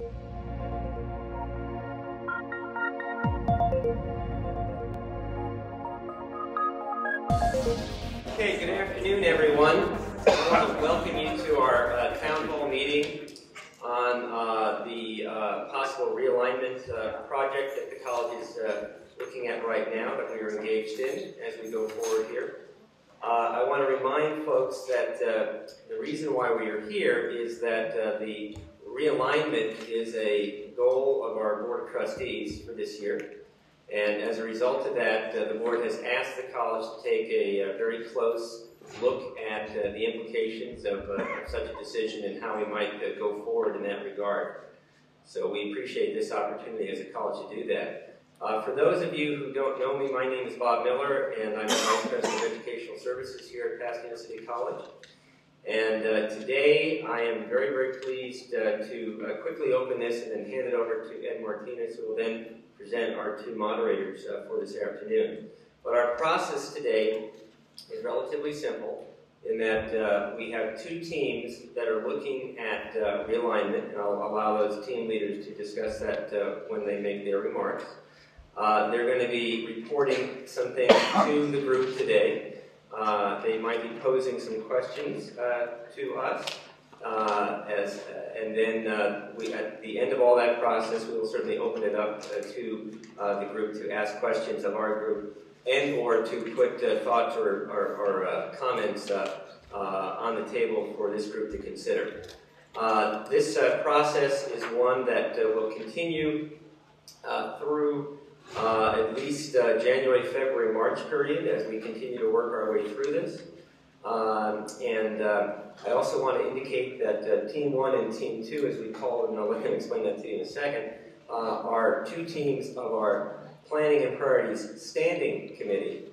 Okay, good afternoon, everyone. I want to welcome you to our town hall meeting on the possible realignment project that the college is looking at right now, that we are engaged in as we go forward here. I want to remind folks that the reason why we are here is that the realignment is a goal of our Board of Trustees for this year. And as a result of that, the board has asked the college to take a very close look at the implications of such a decision and how we might go forward in that regard. So we appreciate this opportunity as a college to do that. For those of you who don't know me, my name is Bob Miller, and I'm the Vice President of Educational Services here at Pasadena City College. And today I am very, very pleased to quickly open this and then hand it over to Ed Martinez, who will then present our two moderators for this afternoon. But our process today is relatively simple in that we have two teams that are looking at realignment, and I'll allow those team leaders to discuss that when they make their remarks. They're going to be reporting something to the group today. They might be posing some questions to us. And then at the end of all that process, we will certainly open it up to the group to ask questions of our group and or to put thoughts or comments on the table for this group to consider. This process is one that will continue through at least January, February, March period as we continue to work our way through this. I also want to indicate that Team 1 and Team 2, as we call it, and I'll let him explain that to you in a second, are two teams of our Planning and Priorities Standing Committee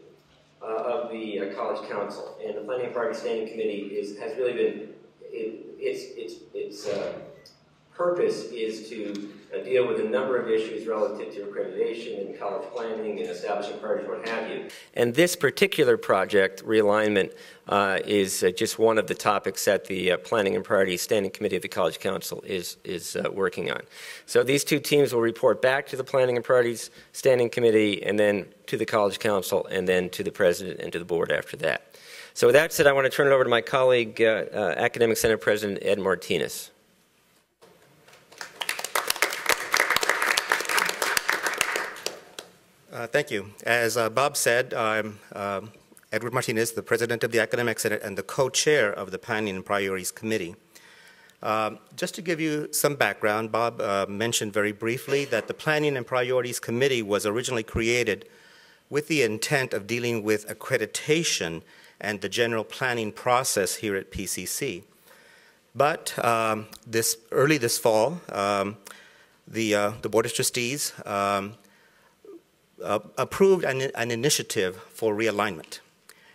of the College Council. And the Planning and Priorities Standing Committee has really been, its purpose is to deal with a number of issues relative to accreditation and college planning and establishing priorities, what have you. And this particular project, Realignment, is just one of the topics that the Planning and Priorities Standing Committee of the College Council is working on. So these two teams will report back to the Planning and Priorities Standing Committee and then to the College Council and then to the President and to the Board after that. So with that said, I want to turn it over to my colleague, Academic Senate President Ed Martinez. Thank you. As Bob said, I'm Edward Martinez, the President of the Academic Senate and the co-chair of the Planning and Priorities Committee. Just to give you some background, Bob mentioned very briefly that the Planning and Priorities Committee was originally created with the intent of dealing with accreditation and the general planning process here at PCC. But early this fall, the Board of Trustees approved an initiative for realignment.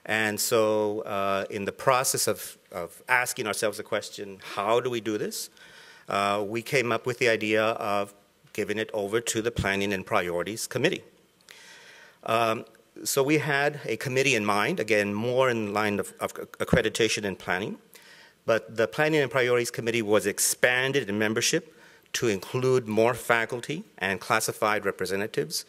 And so in the process of asking ourselves the question, how do we do this? We came up with the idea of giving it over to the Planning and Priorities Committee. So we had a committee in mind, again, more in line of accreditation and planning. But the Planning and Priorities Committee was expanded in membership to include more faculty and classified representatives.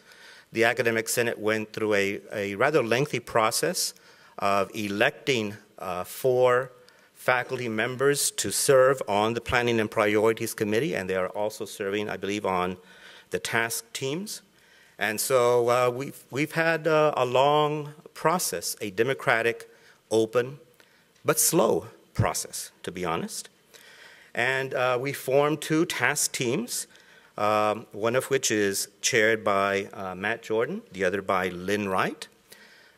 The Academic Senate went through a rather lengthy process of electing 4 faculty members to serve on the Planning and Priorities Committee, and they are also serving, I believe, on the task teams. And so we've had a long process, a democratic, open, but slow process, to be honest. And we formed 2 task teams. One of which is chaired by Matt Jordan, the other by Lynn Wright.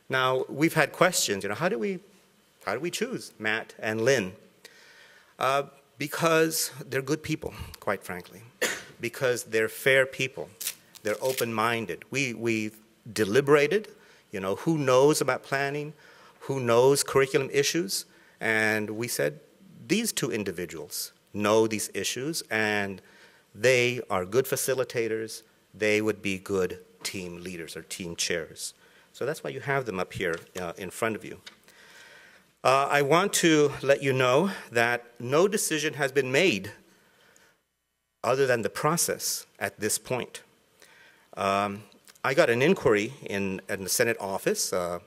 Now, we've had questions, how do we choose Matt and Lynn? Because they're good people, quite frankly. Because they're fair people. They're open-minded. We deliberated, who knows about planning, who knows curriculum issues, and we said, these 2 individuals know these issues, and they are good facilitators. They would be good team leaders or team chairs. So that's why you have them up here in front of you. I want to let you know that no decision has been made other than the process at this point. I got an inquiry in the Senate office, a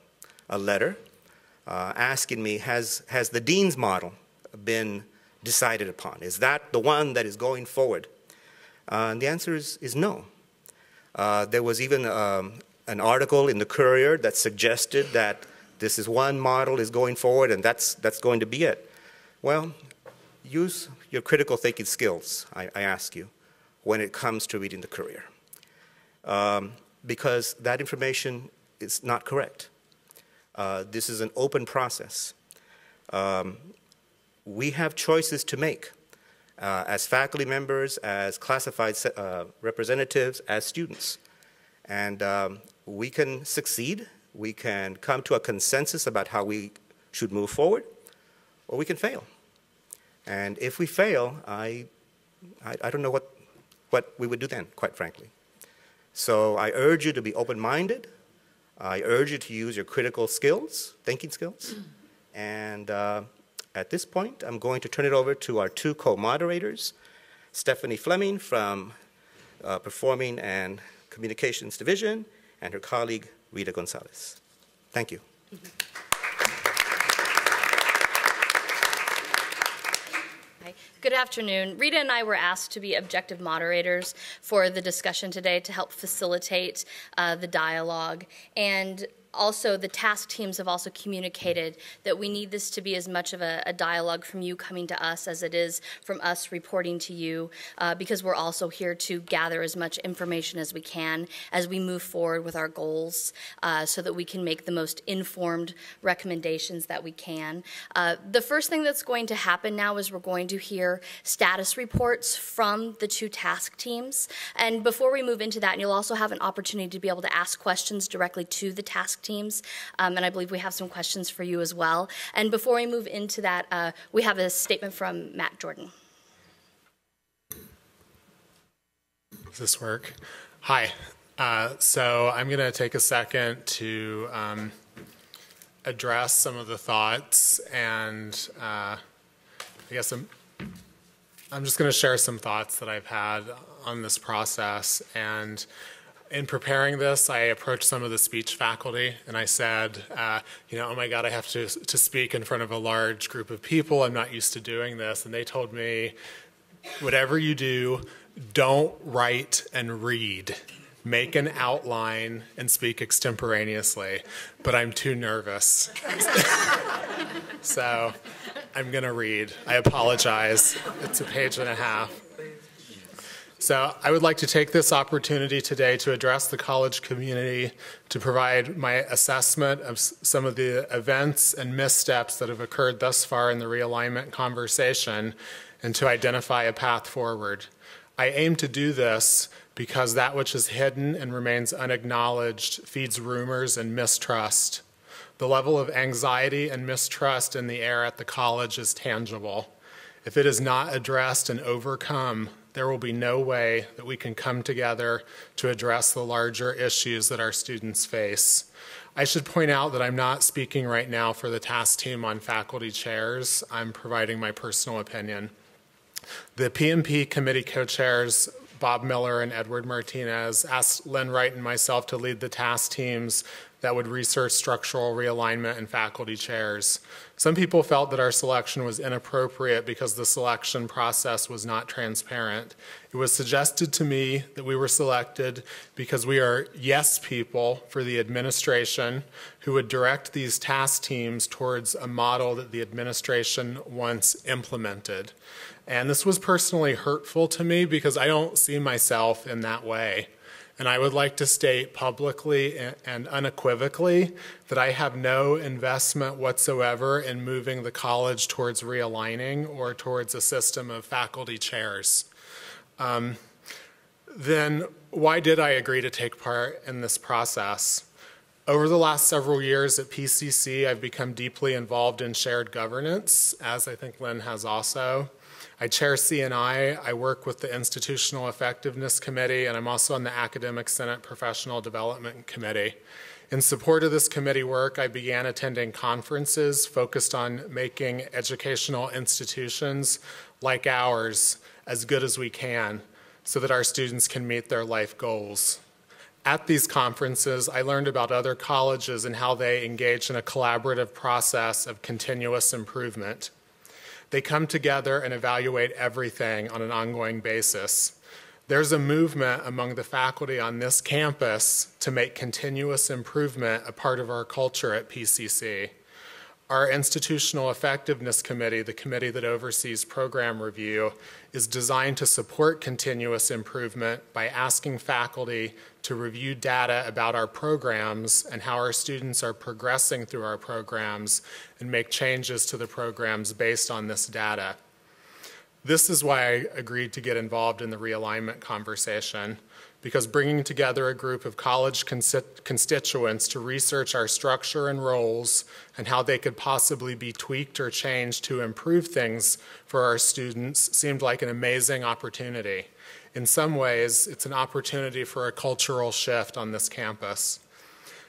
letter, asking me, has the dean's model been decided upon? Is that the one that is going forward? And the answer is no. There was even an article in the Courier that suggested that this is one model is going forward and that's going to be it. Well, use your critical thinking skills, I ask you, when it comes to reading the Courier. Because that information is not correct. This is an open process. We have choices to make as faculty members, as classified representatives, as students. And we can succeed, we can come to a consensus about how we should move forward, or we can fail. And if we fail, I don't know what we would do then, quite frankly. So I urge you to be open-minded. I urge you to use your critical skills, thinking skills. And at this point, I'm going to turn it over to our two co-moderators, Stephanie Fleming from Performing and Communications Division, and her colleague, Rita Gonzalez. Thank you. Good afternoon. Rita and I were asked to be objective moderators for the discussion today to help facilitate the dialogue. And also, the task teams have also communicated that we need this to be as much of a dialogue from you coming to us as it is from us reporting to you, because we're also here to gather as much information as we can as we move forward with our goals so that we can make the most informed recommendations that we can. The first thing that's going to happen now is we're going to hear status reports from the two task teams. And before we move into that, and you'll also have an opportunity to be able to ask questions directly to the task teams, and I believe we have some questions for you as well. And before we move into that, we have a statement from Matt Jordan. Does this work? Hi. So I'm going to take a second to address some of the thoughts, and I guess I'm just going to share some thoughts that I've had on this process. And in preparing this, I approached some of the speech faculty and I said, oh my God, I have to speak in front of a large group of people. I'm not used to doing this. And they told me, whatever you do, don't write and read. Make an outline and speak extemporaneously. But I'm too nervous. So I'm going to read. I apologize. It's a page and a half. So I would like to take this opportunity today to address the college community, to provide my assessment of some of the events and missteps that have occurred thus far in the realignment conversation, and to identify a path forward. I aim to do this because that which is hidden and remains unacknowledged feeds rumors and mistrust. The level of anxiety and mistrust in the air at the college is tangible. If it is not addressed and overcome, there will be no way that we can come together to address the larger issues that our students face. I should point out that I'm not speaking right now for the task team on faculty chairs. I'm providing my personal opinion. The PMP committee co-chairs, Bob Miller and Edward Martinez, asked Lynn Wright and myself to lead the task teams that would research structural realignment in faculty chairs. Some people felt that our selection was inappropriate because the selection process was not transparent. It was suggested to me that we were selected because we are yes people for the administration who would direct these task teams towards a model that the administration once implemented. And this was personally hurtful to me because I don't see myself in that way. And I would like to state publicly and unequivocally that I have no investment whatsoever in moving the college towards realigning or towards a system of faculty chairs. Then why did I agree to take part in this process? Over the last several years at PCC, I've become deeply involved in shared governance, as I think Lynn has also. I chair C&I, I work with the Institutional Effectiveness Committee, and I'm also on the Academic Senate Professional Development Committee. In support of this committee work, I began attending conferences focused on making educational institutions like ours as good as we can. so that our students can meet their life goals. At these conferences, I learned about other colleges and how they engage in a collaborative process of continuous improvement. They come together and evaluate everything on an ongoing basis. There's a movement among the faculty on this campus to make continuous improvement a part of our culture at PCC. Our Institutional Effectiveness Committee, the committee that oversees program review, is designed to support continuous improvement by asking faculty to review data about our programs and how our students are progressing through our programs and make changes to the programs based on this data. This is why I agreed to get involved in the realignment conversation, because bringing together a group of college constituents to research our structure and roles and how they could possibly be tweaked or changed to improve things for our students seemed like an amazing opportunity. In some ways, it's an opportunity for a cultural shift on this campus.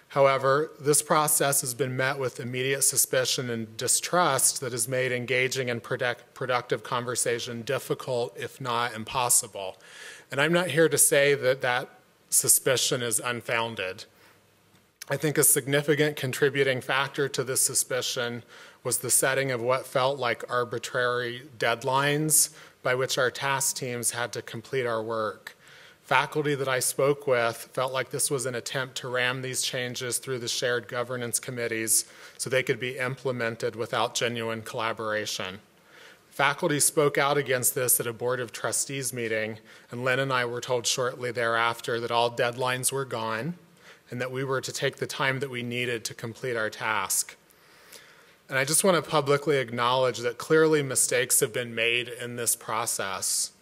However, this process has been met with immediate suspicion and distrust that has made engaging in productive conversation difficult, if not impossible. And I'm not here to say that that suspicion is unfounded. I think a significant contributing factor to this suspicion was the setting of what felt like arbitrary deadlines by which our task teams had to complete our work. Faculty that I spoke with felt like this was an attempt to ram these changes through the shared governance committees so they could be implemented without genuine collaboration. Faculty spoke out against this at a Board of Trustees meeting, and Lynn and I were told shortly thereafter that all deadlines were gone and that we were to take the time that we needed to complete our task. And I just want to publicly acknowledge that clearly mistakes have been made in this process.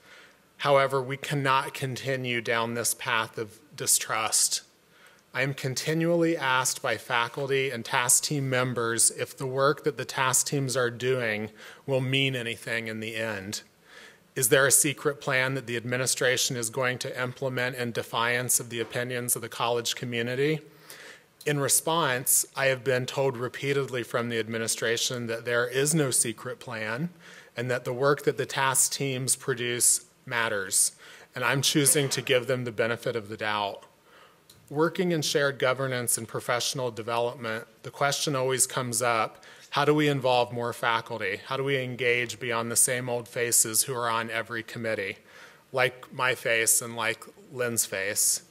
However, we cannot continue down this path of distrust. I am continually asked by faculty and task team members if the work that the task teams are doing will mean anything in the end. Is there a secret plan that the administration is going to implement in defiance of the opinions of the college community? In response, I have been told repeatedly from the administration that there is no secret plan and that the work that the task teams produce matters, and I'm choosing to give them the benefit of the doubt. Working in shared governance and professional development, the question always comes up, how do we involve more faculty? How do we engage beyond the same old faces who are on every committee, like my face and like Lynn's face?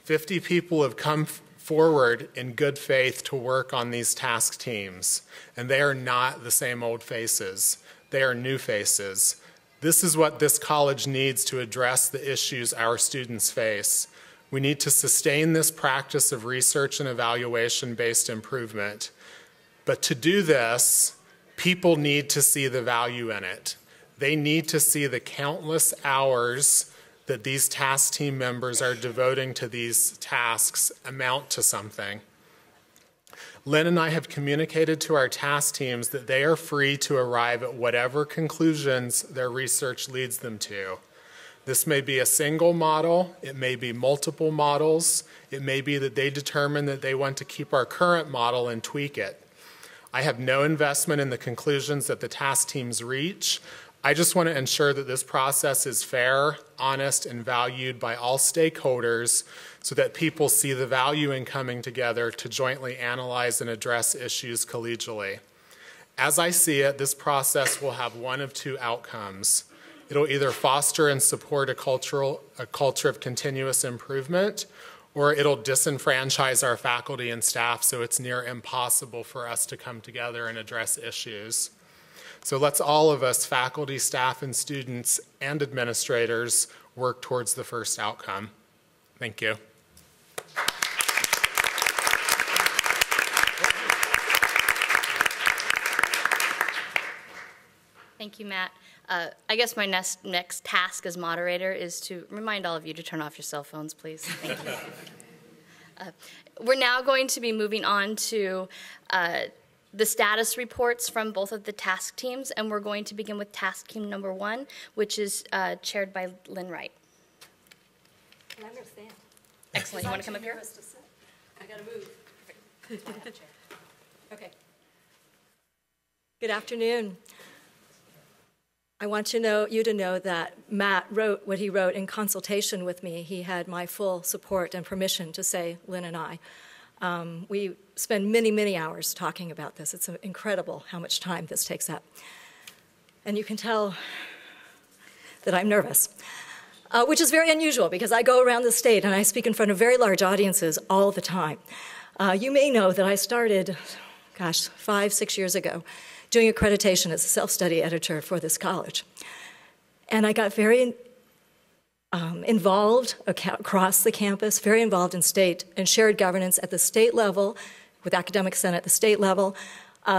50 people have come forward in good faith to work on these task teams, and they are not the same old faces. They are new faces. This is what this college needs to address the issues our students face. We need to sustain this practice of research and evaluation-based improvement. But to do this, people need to see the value in it. They need to see the countless hours that these task team members are devoting to these tasks amount to something. Lynn and I have communicated to our task teams that they are free to arrive at whatever conclusions their research leads them to. This may be a single model, it may be multiple models, it may be that they determine that they want to keep our current model and tweak it. I have no investment in the conclusions that the task teams reach. I just want to ensure that this process is fair, honest, and valued by all stakeholders so that people see the value in coming together to jointly analyze and address issues collegially. As I see it, this process will have one of two outcomes. It'll either foster and support a culture of continuous improvement, or it'll disenfranchise our faculty and staff so it's near impossible for us to come together and address issues. So let's all of us, faculty, staff, and students, and administrators, work towards the first outcome. Thank you. Thank you, Matt. I guess my next task as moderator is to remind all of you to turn off your cell phones, please. Thank you. We're now going to be moving on to the status reports from both of the task teams, and we're going to begin with task team number 1, which is chaired by Lynn Wright. Can I understand? Excellent. You want to come up here? I got to move. Okay. Good afternoon. I want you to know that Matt wrote what he wrote in consultation with me. He had my full support and permission to say Lynn and I. We spend many, many hours talking about this. It's incredible how much time this takes up. And you can tell that I'm nervous, which is very unusual because I go around the state and I speak in front of very large audiences all the time. You may know that I started, 5, 6 years ago, doing accreditation as a self-study editor for this college. And I got very involved across the campus, very involved in state and shared governance at the state level, with Academic Senate at the state level,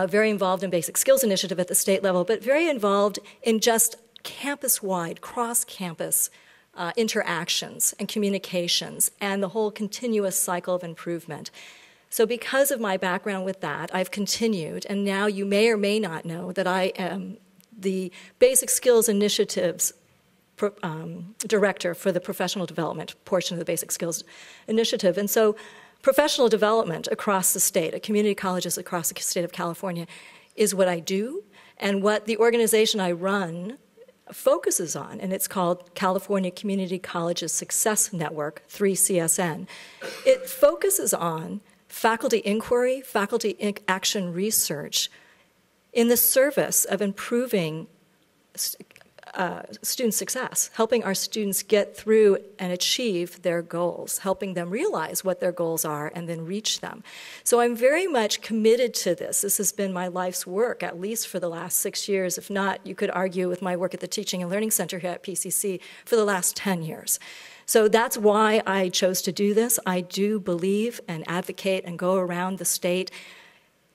very involved in Basic Skills Initiative at the state level, but very involved in just campus-wide, cross-campus interactions and communications and the whole continuous cycle of improvement. So because of my background with that, I've continued, and now you may or may not know that I am the Basic Skills Initiatives director for the professional development portion of the Basic Skills Initiative. And so professional development across the state, at community colleges across the state of California, is what I do and what the organization I run focuses on, and it's called California Community Colleges Success Network, 3CSN. It focuses on faculty inquiry, faculty action research in the service of improving student success, helping our students get through and achieve their goals, helping them realize what their goals are and then reach them. So I'm very much committed to this. This has been my life's work, at least for the last 6 years. If not, you could argue with my work at the Teaching and Learning Center here at PCC for the last 10 years. So that's why I chose to do this. I do believe and advocate and go around the state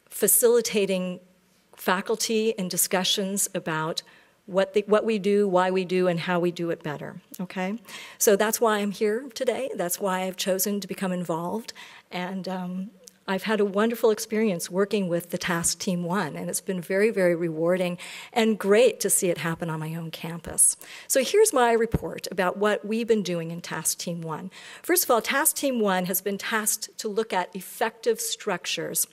facilitating faculty in discussions about what we do, why we do, and how we do it better, okay? So that's why I'm here today. That's why I've chosen to become involved. And I've had a wonderful experience working with the Task Team 1, and it's been very, very rewarding and great to see it happen on my own campus. So here's my report about what we've been doing in Task Team 1. First of all, Task Team 1 has been tasked to look at effective structures,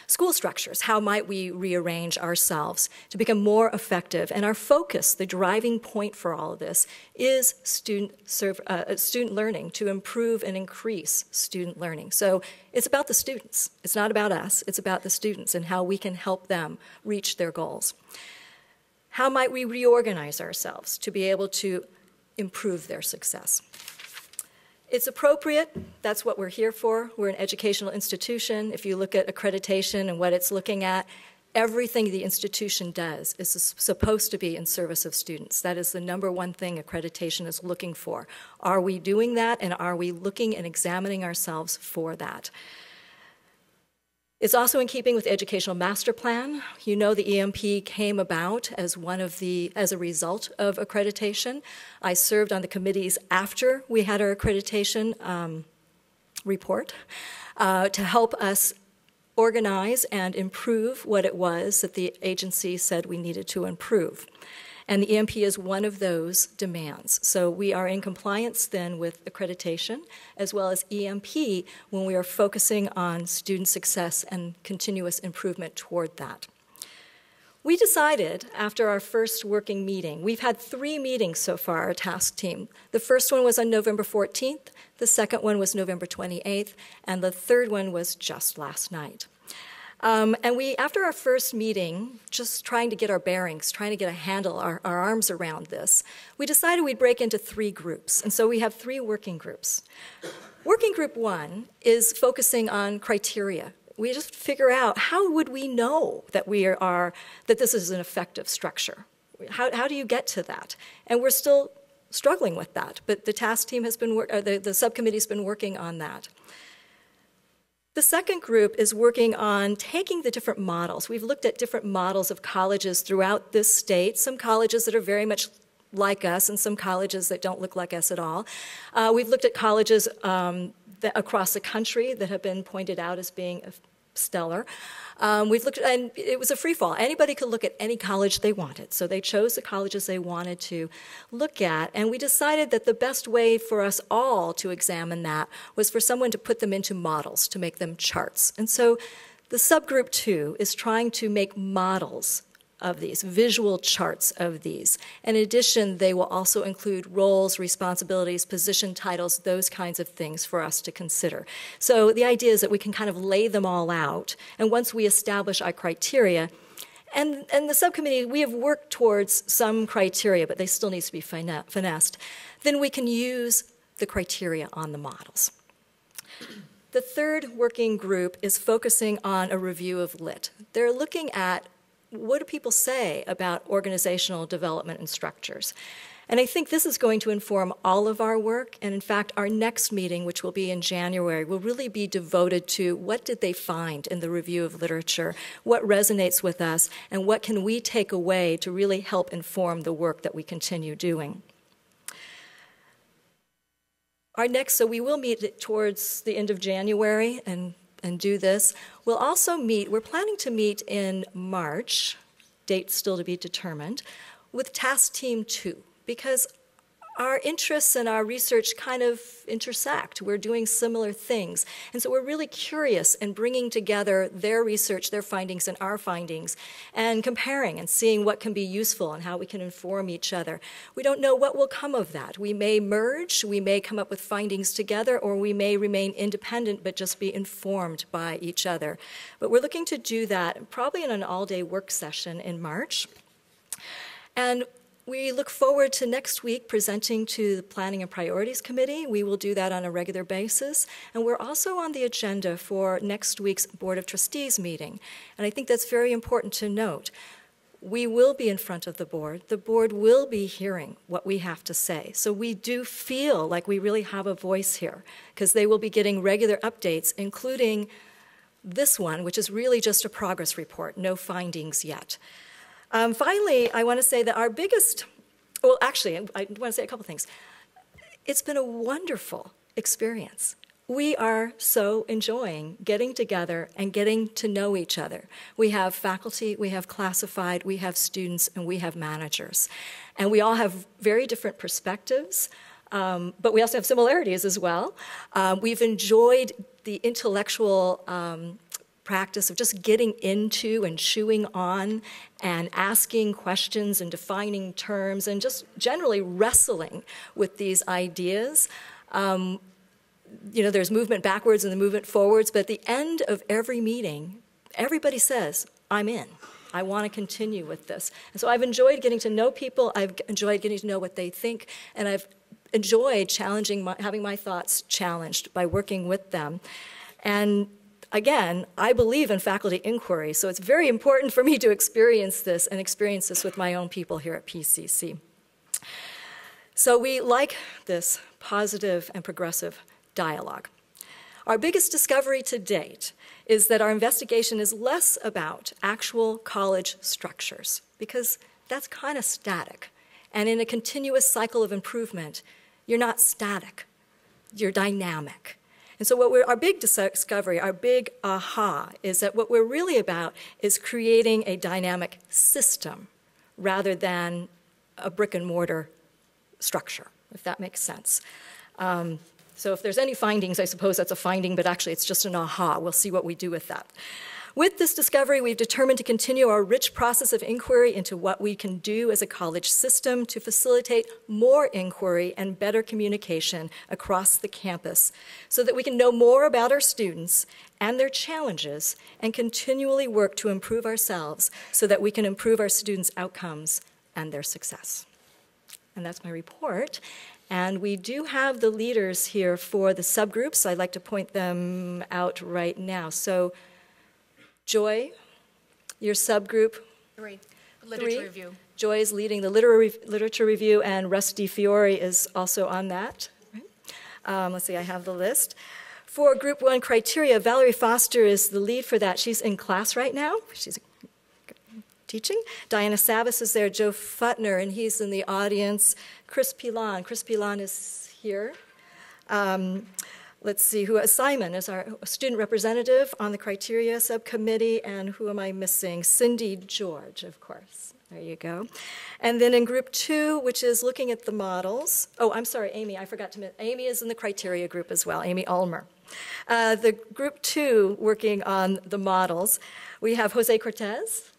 school structures. How might we rearrange ourselves to become more effective? And our focus, the driving point for all of this, is student learning, to improve and increase student learning. So it's about the students. It's not about us. It's about the students and how we can help them reach their goals. How might we reorganize ourselves to be able to improve their success? It's appropriate. That's what we're here for. We're an educational institution. If you look at accreditation and what it's looking at, everything the institution does is supposed to be in service of students. That is the number one thing accreditation is looking for. Are we doing that, and are we looking and examining ourselves for that? It's also in keeping with the Educational Master Plan. You know the EMP came about as a result of accreditation. I served on the committees after we had our accreditation report to help us organize and improve what it was that the agency said we needed to improve. And the EMP is one of those demands. So we are in compliance then with accreditation as well as EMP when we are focusing on student success and continuous improvement toward that. We decided after our first working meeting, we've had 3 meetings so far, our task team. The first one was on November 14th, the second one was November 28th, and the third one was just last night. And we, after our first meeting, just trying to get our bearings, trying to get a handle, our arms around this, we decided we'd break into 3 groups. And so we have 3 working groups. Working group 1 is focusing on criteria. We just figure out, how would we know that that this is an effective structure? How do you get to that? And we're still struggling with that, but the task team has been, the subcommittee's been working on that. The second group is working on taking the different models. We've looked at different models of colleges throughout this state, some colleges that are very much like us and some colleges that don't look like us at all. We've looked at colleges across the country that have been pointed out as being stellar. We've looked, and it was a free fall. Anybody could look at any college they wanted. So they chose the colleges they wanted to look at. And we decided that the best way for us all to examine that was for someone to put them into models, to make them charts. And so the subgroup 2 is trying to make models of these, visual charts of these. In addition, they will also include roles, responsibilities, position titles, those kinds of things for us to consider. So the idea is that we can kind of lay them all out, and once we establish our criteria, and the subcommittee, we have worked towards some criteria, but they still need to be finessed, then we can use the criteria on the models. The third working group is focusing on a review of LIT. They're looking at what do people say about organizational development and structures. And I think this is going to inform all of our work. And in fact, our next meeting, which will be in January, will really be devoted to what did they find in the review of literature, what resonates with us, and what can we take away to really help inform the work that we continue doing. So we will meet towards the end of January and do this. We'll also meet, we're planning to meet in March, date still to be determined, with Task Team 2, because our interests and our research kind of intersect. We're doing similar things. And so we're really curious in bringing together their research, their findings, and our findings, and comparing and seeing what can be useful and how we can inform each other. We don't know what will come of that. We may merge, we may come up with findings together, or we may remain independent but just be informed by each other. But we're looking to do that probably in an all-day work session in March. And we look forward to next week presenting to the Planning and Priorities Committee. We will do that on a regular basis. And we're also on the agenda for next week's Board of Trustees meeting. And I think that's very important to note. We will be in front of the board. The board will be hearing what we have to say. So we do feel like we really have a voice here, because they will be getting regular updates, including this one, which is really just a progress report, no findings yet. Finally, I want to say that our biggest, well, actually, I want to say a couple things. It's been a wonderful experience. We are so enjoying getting together and getting to know each other. We have faculty, we have classified, we have students, and we have managers. And we all have very different perspectives, but we also have similarities as well. We've enjoyed the intellectual practice of just getting into and chewing on and asking questions and defining terms and just generally wrestling with these ideas. There's movement backwards and the movement forwards, but at the end of every meeting, everybody says, I'm in. I want to continue with this. And so I've enjoyed getting to know people. I've enjoyed getting to know what they think, and I've enjoyed having my thoughts challenged by working with them. And again, I believe in faculty inquiry, so it's very important for me to experience this with my own people here at PCC. So we like this positive and progressive dialogue. Our biggest discovery to date is that our investigation is less about actual college structures, because that's kind of static. And in a continuous cycle of improvement, you're not static, you're dynamic. And so our big discovery, our big aha, is that what we're really about is creating a dynamic system rather than a brick and mortar structure, if that makes sense. So if there's any findings, I suppose that's a finding, but actually it's just an aha. We'll see what we do with that. With this discovery, we've determined to continue our rich process of inquiry into what we can do as a college system to facilitate more inquiry and better communication across the campus so that we can know more about our students and their challenges and continually work to improve ourselves so that we can improve our students' outcomes and their success. And that's my report. And we do have the leaders here for the subgroups. I'd like to point them out right now. So Joy, your subgroup. 3, literature review. Joy is leading the literature review, and Rusty Fiore is also on that. Let's see, I have the list. For Group 1 criteria, Valerie Foster is the lead for that. She's in class right now. She's teaching. Diana Savas is there. Joe Futner, and he's in the audience. Chris Pilon. Chris Pilon is here. Let's see, Simon is our student representative on the criteria subcommittee, and who am I missing? Cindy George, of course. There you go. And then in Group 2, which is looking at the models. Oh, I'm sorry, Amy, I forgot to mention. Amy is in the criteria group as well, Amy Ulmer. The Group 2 working on the models, we have Jose Cortez,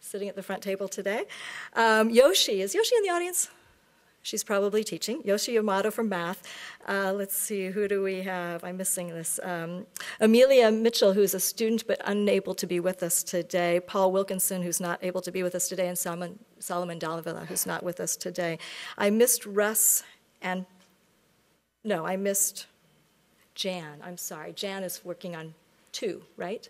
sitting at the front table today. Yoshi, is Yoshi in the audience? She's probably teaching. Yoshi Yamato from math. Let's see, who do we have? I'm missing this. Amelia Mitchell, who's a student but unable to be with us today. Paul Wilkinson, who's not able to be with us today. And Solomon Dallavilla, who's not with us today. I missed Russ and, no, I missed Jan. I'm sorry. Jan is working on 2, right?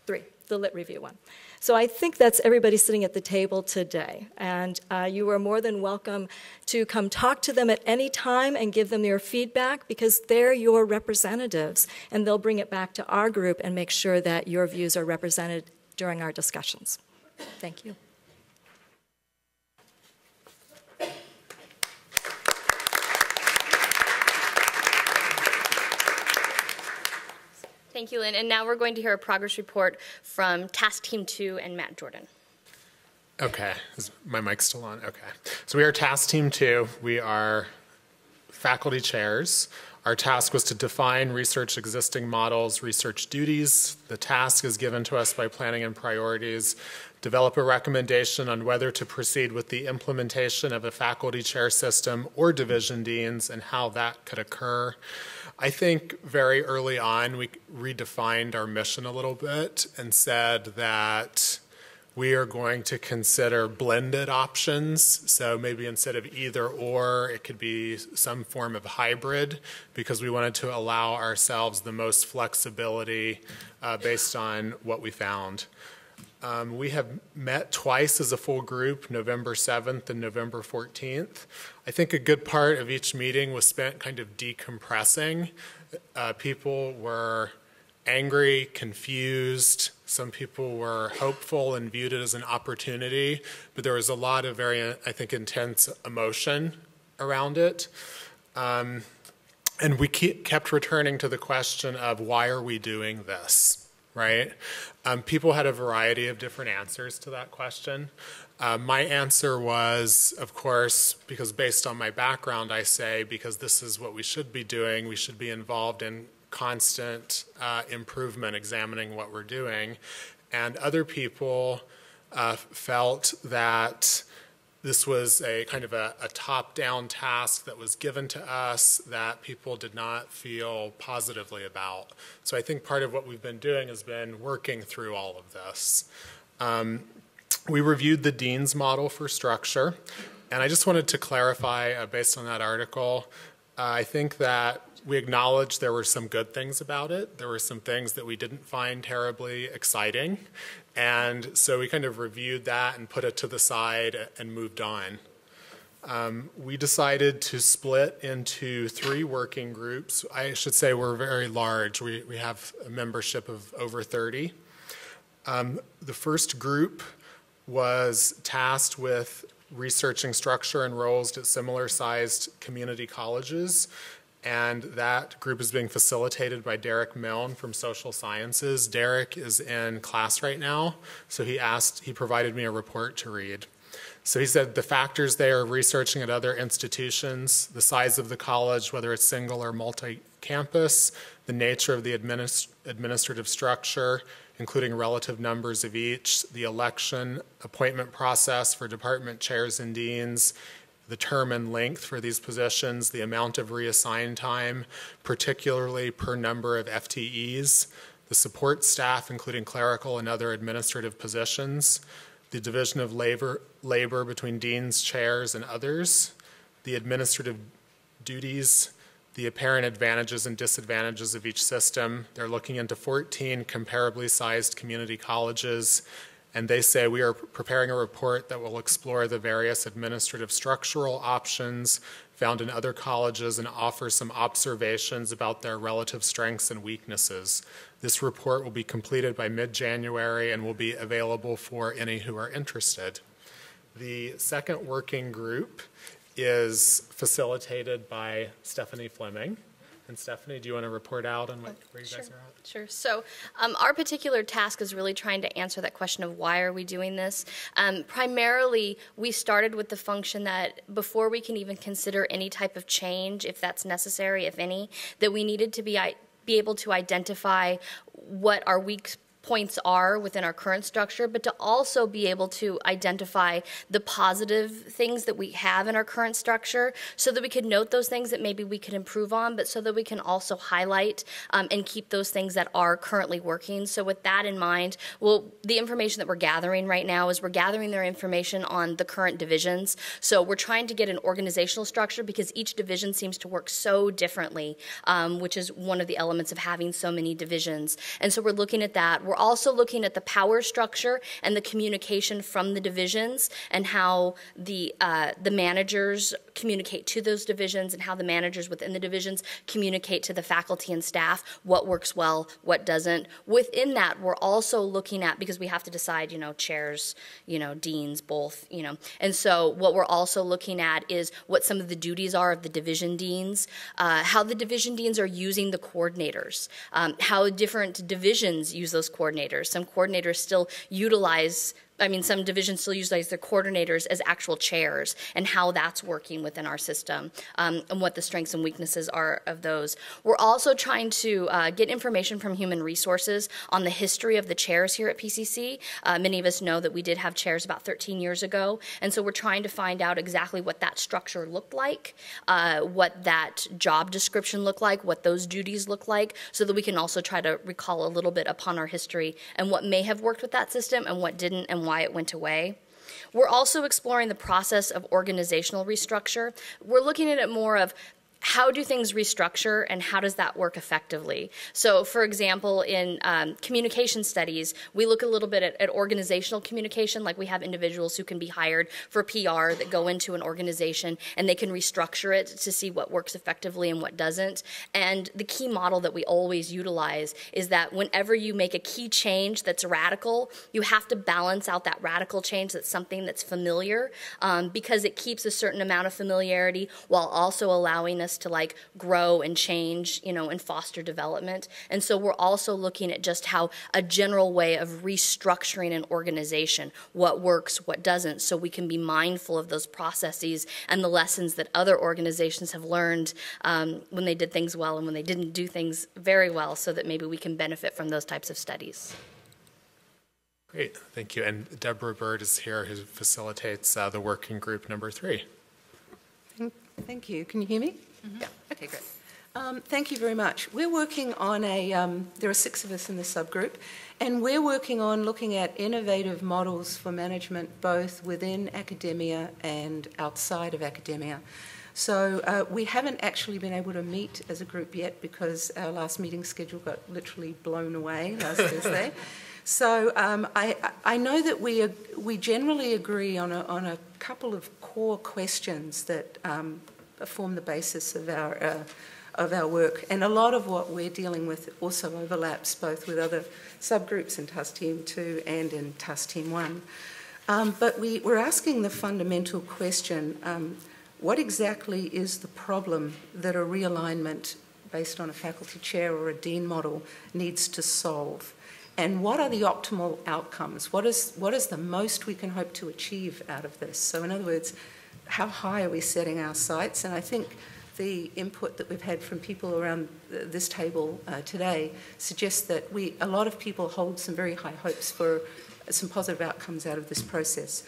3, the Lit Review one. So I think that's everybody sitting at the table today. And you are more than welcome to come talk to them at any time and give them your feedback, because they're your representatives, and they'll bring it back to our group and make sure that your views are represented during our discussions. Thank you. Thank you, Lynn. And now we're going to hear a progress report from Task Team 2 and Matt Jordan. Okay, is my mic still on? Okay. So we are Task Team 2. We are faculty chairs. Our task was to define research existing models, research duties. The task is given to us by planning and priorities. Develop a recommendation on whether to proceed with the implementation of a faculty chair system or division deans and how that could occur. I think very early on we redefined our mission a little bit and said that we are going to consider blended options. So maybe instead of either or, it could be some form of hybrid, because we wanted to allow ourselves the most flexibility based on what we found. We have met twice as a full group, November 7th and November 14th. I think a good part of each meeting was spent kind of decompressing. People were angry, confused. Some people were hopeful and viewed it as an opportunity, but there was a lot of very, I think, intense emotion around it. And we kept returning to the question of, why are we doing this? Right? People had a variety of different answers to that question. My answer was, of course, because based on my background, I say, because this is what we should be doing. We should be involved in constant improvement, examining what we're doing. And other people felt that this was a kind of a top-down task that was given to us that people did not feel positively about. So I think part of what we've been doing has been working through all of this. We reviewed the Dean's model for structure, and I just wanted to clarify, based on that article, I think that we acknowledged there were some good things about it. There were some things that we didn't find terribly exciting. And so we kind of reviewed that and put it to the side and moved on. We decided to split into 3 working groups. I should say we're very large. We have a membership of over 30. The first group was tasked with researching structure and roles at similar-sized community colleges. And that group is being facilitated by Derek Milne from Social Sciences. Derek is in class right now, so he provided me a report to read. So he said the factors they are researching at other institutions, the size of the college, whether it's single or multi-campus, the nature of the administrative structure, including relative numbers of each, the election, appointment process for department chairs and deans, the term and length for these positions, the amount of reassigned time, particularly per number of FTEs, the support staff, including clerical and other administrative positions, the division of labor between deans, chairs, and others, the administrative duties, the apparent advantages and disadvantages of each system. They're looking into 14 comparably sized community colleges, and they say we are preparing a report that will explore the various administrative structural options found in other colleges and offer some observations about their relative strengths and weaknesses. This report will be completed by mid-January and will be available for any who are interested. The second working group is facilitated by Stephanie Fleming. And Stephanie, do you want to report out on where you guys are at? Sure. So our particular task is really trying to answer that question of why are we doing this. Primarily, we started with the function that before we can even consider any type of change, if that's necessary, if any, that we needed to be able to identify what our weak points are within our current structure, but to also be able to identify the positive things that we have in our current structure so that we could note those things that maybe we could improve on, but so that we can also highlight and keep those things that are currently working. So with that in mind, well, the information that we're gathering right now is we're gathering their information on the current divisions. So we're trying to get an organizational structure because each division seems to work so differently, which is one of the elements of having so many divisions. And so we're looking at that. We're also looking at the power structure and the communication from the divisions and how the managers communicate to those divisions and how the managers within the divisions communicate to the faculty and staff, what works well, what doesn't. Within that, we're also looking at, because we have to decide, chairs, deans, both, And so what we're also looking at is what some of the duties are of the division deans, how the division deans are using the coordinators, how different divisions use those coordinators. Some coordinators still some divisions still utilize their coordinators as actual chairs and how that's working within our system and what the strengths and weaknesses are of those. We're also trying to get information from human resources on the history of the chairs here at PCC. Many of us know that we did have chairs about 13 years ago, and so we're trying to find out exactly what that structure looked like, what that job description looked like, what those duties look like, so that we can also try to recall a little bit upon our history and what may have worked with that system and what didn't and why it went away. We're also exploring the process of organizational restructure. We're looking at it more of how do things restructure and how does that work effectively? So, for example, in communication studies, we look a little bit at organizational communication, like we have individuals who can be hired for PR that go into an organization and they can restructure it to see what works effectively and what doesn't. And the key model that we always utilize is that whenever you make a key change that's radical, you have to balance out that radical change that's something that's familiar because it keeps a certain amount of familiarity while also allowing us to grow and change, and foster development. And so we're also looking at just how a general way of restructuring an organization, what works, what doesn't, so we can be mindful of those processes and the lessons that other organizations have learned when they did things well and when they didn't do things very well, so that maybe we can benefit from those types of studies. Great, thank you. And Deborah Bird is here, who facilitates the working group number 3. Thank you. Can you hear me? Mm-hmm. Yeah. Okay, great. Thank you very much. We're working on there are 6 of us in the subgroup, and we're working on looking at innovative models for management both within academia and outside of academia. So we haven't actually been able to meet as a group yet because our last meeting schedule got literally blown away last Thursday. So I know that we generally agree on a couple of core questions that form the basis of our work, and a lot of what we're dealing with also overlaps both with other subgroups in TAS Team 2 and in TAS Team 1. But we're asking the fundamental question, what exactly is the problem that a realignment based on a faculty chair or a dean model needs to solve? And what are the optimal outcomes? What is the most we can hope to achieve out of this? So in other words, how high are we setting our sights? And I think the input that we've had from people around this table today suggests that a lot of people hold some very high hopes for some positive outcomes out of this process.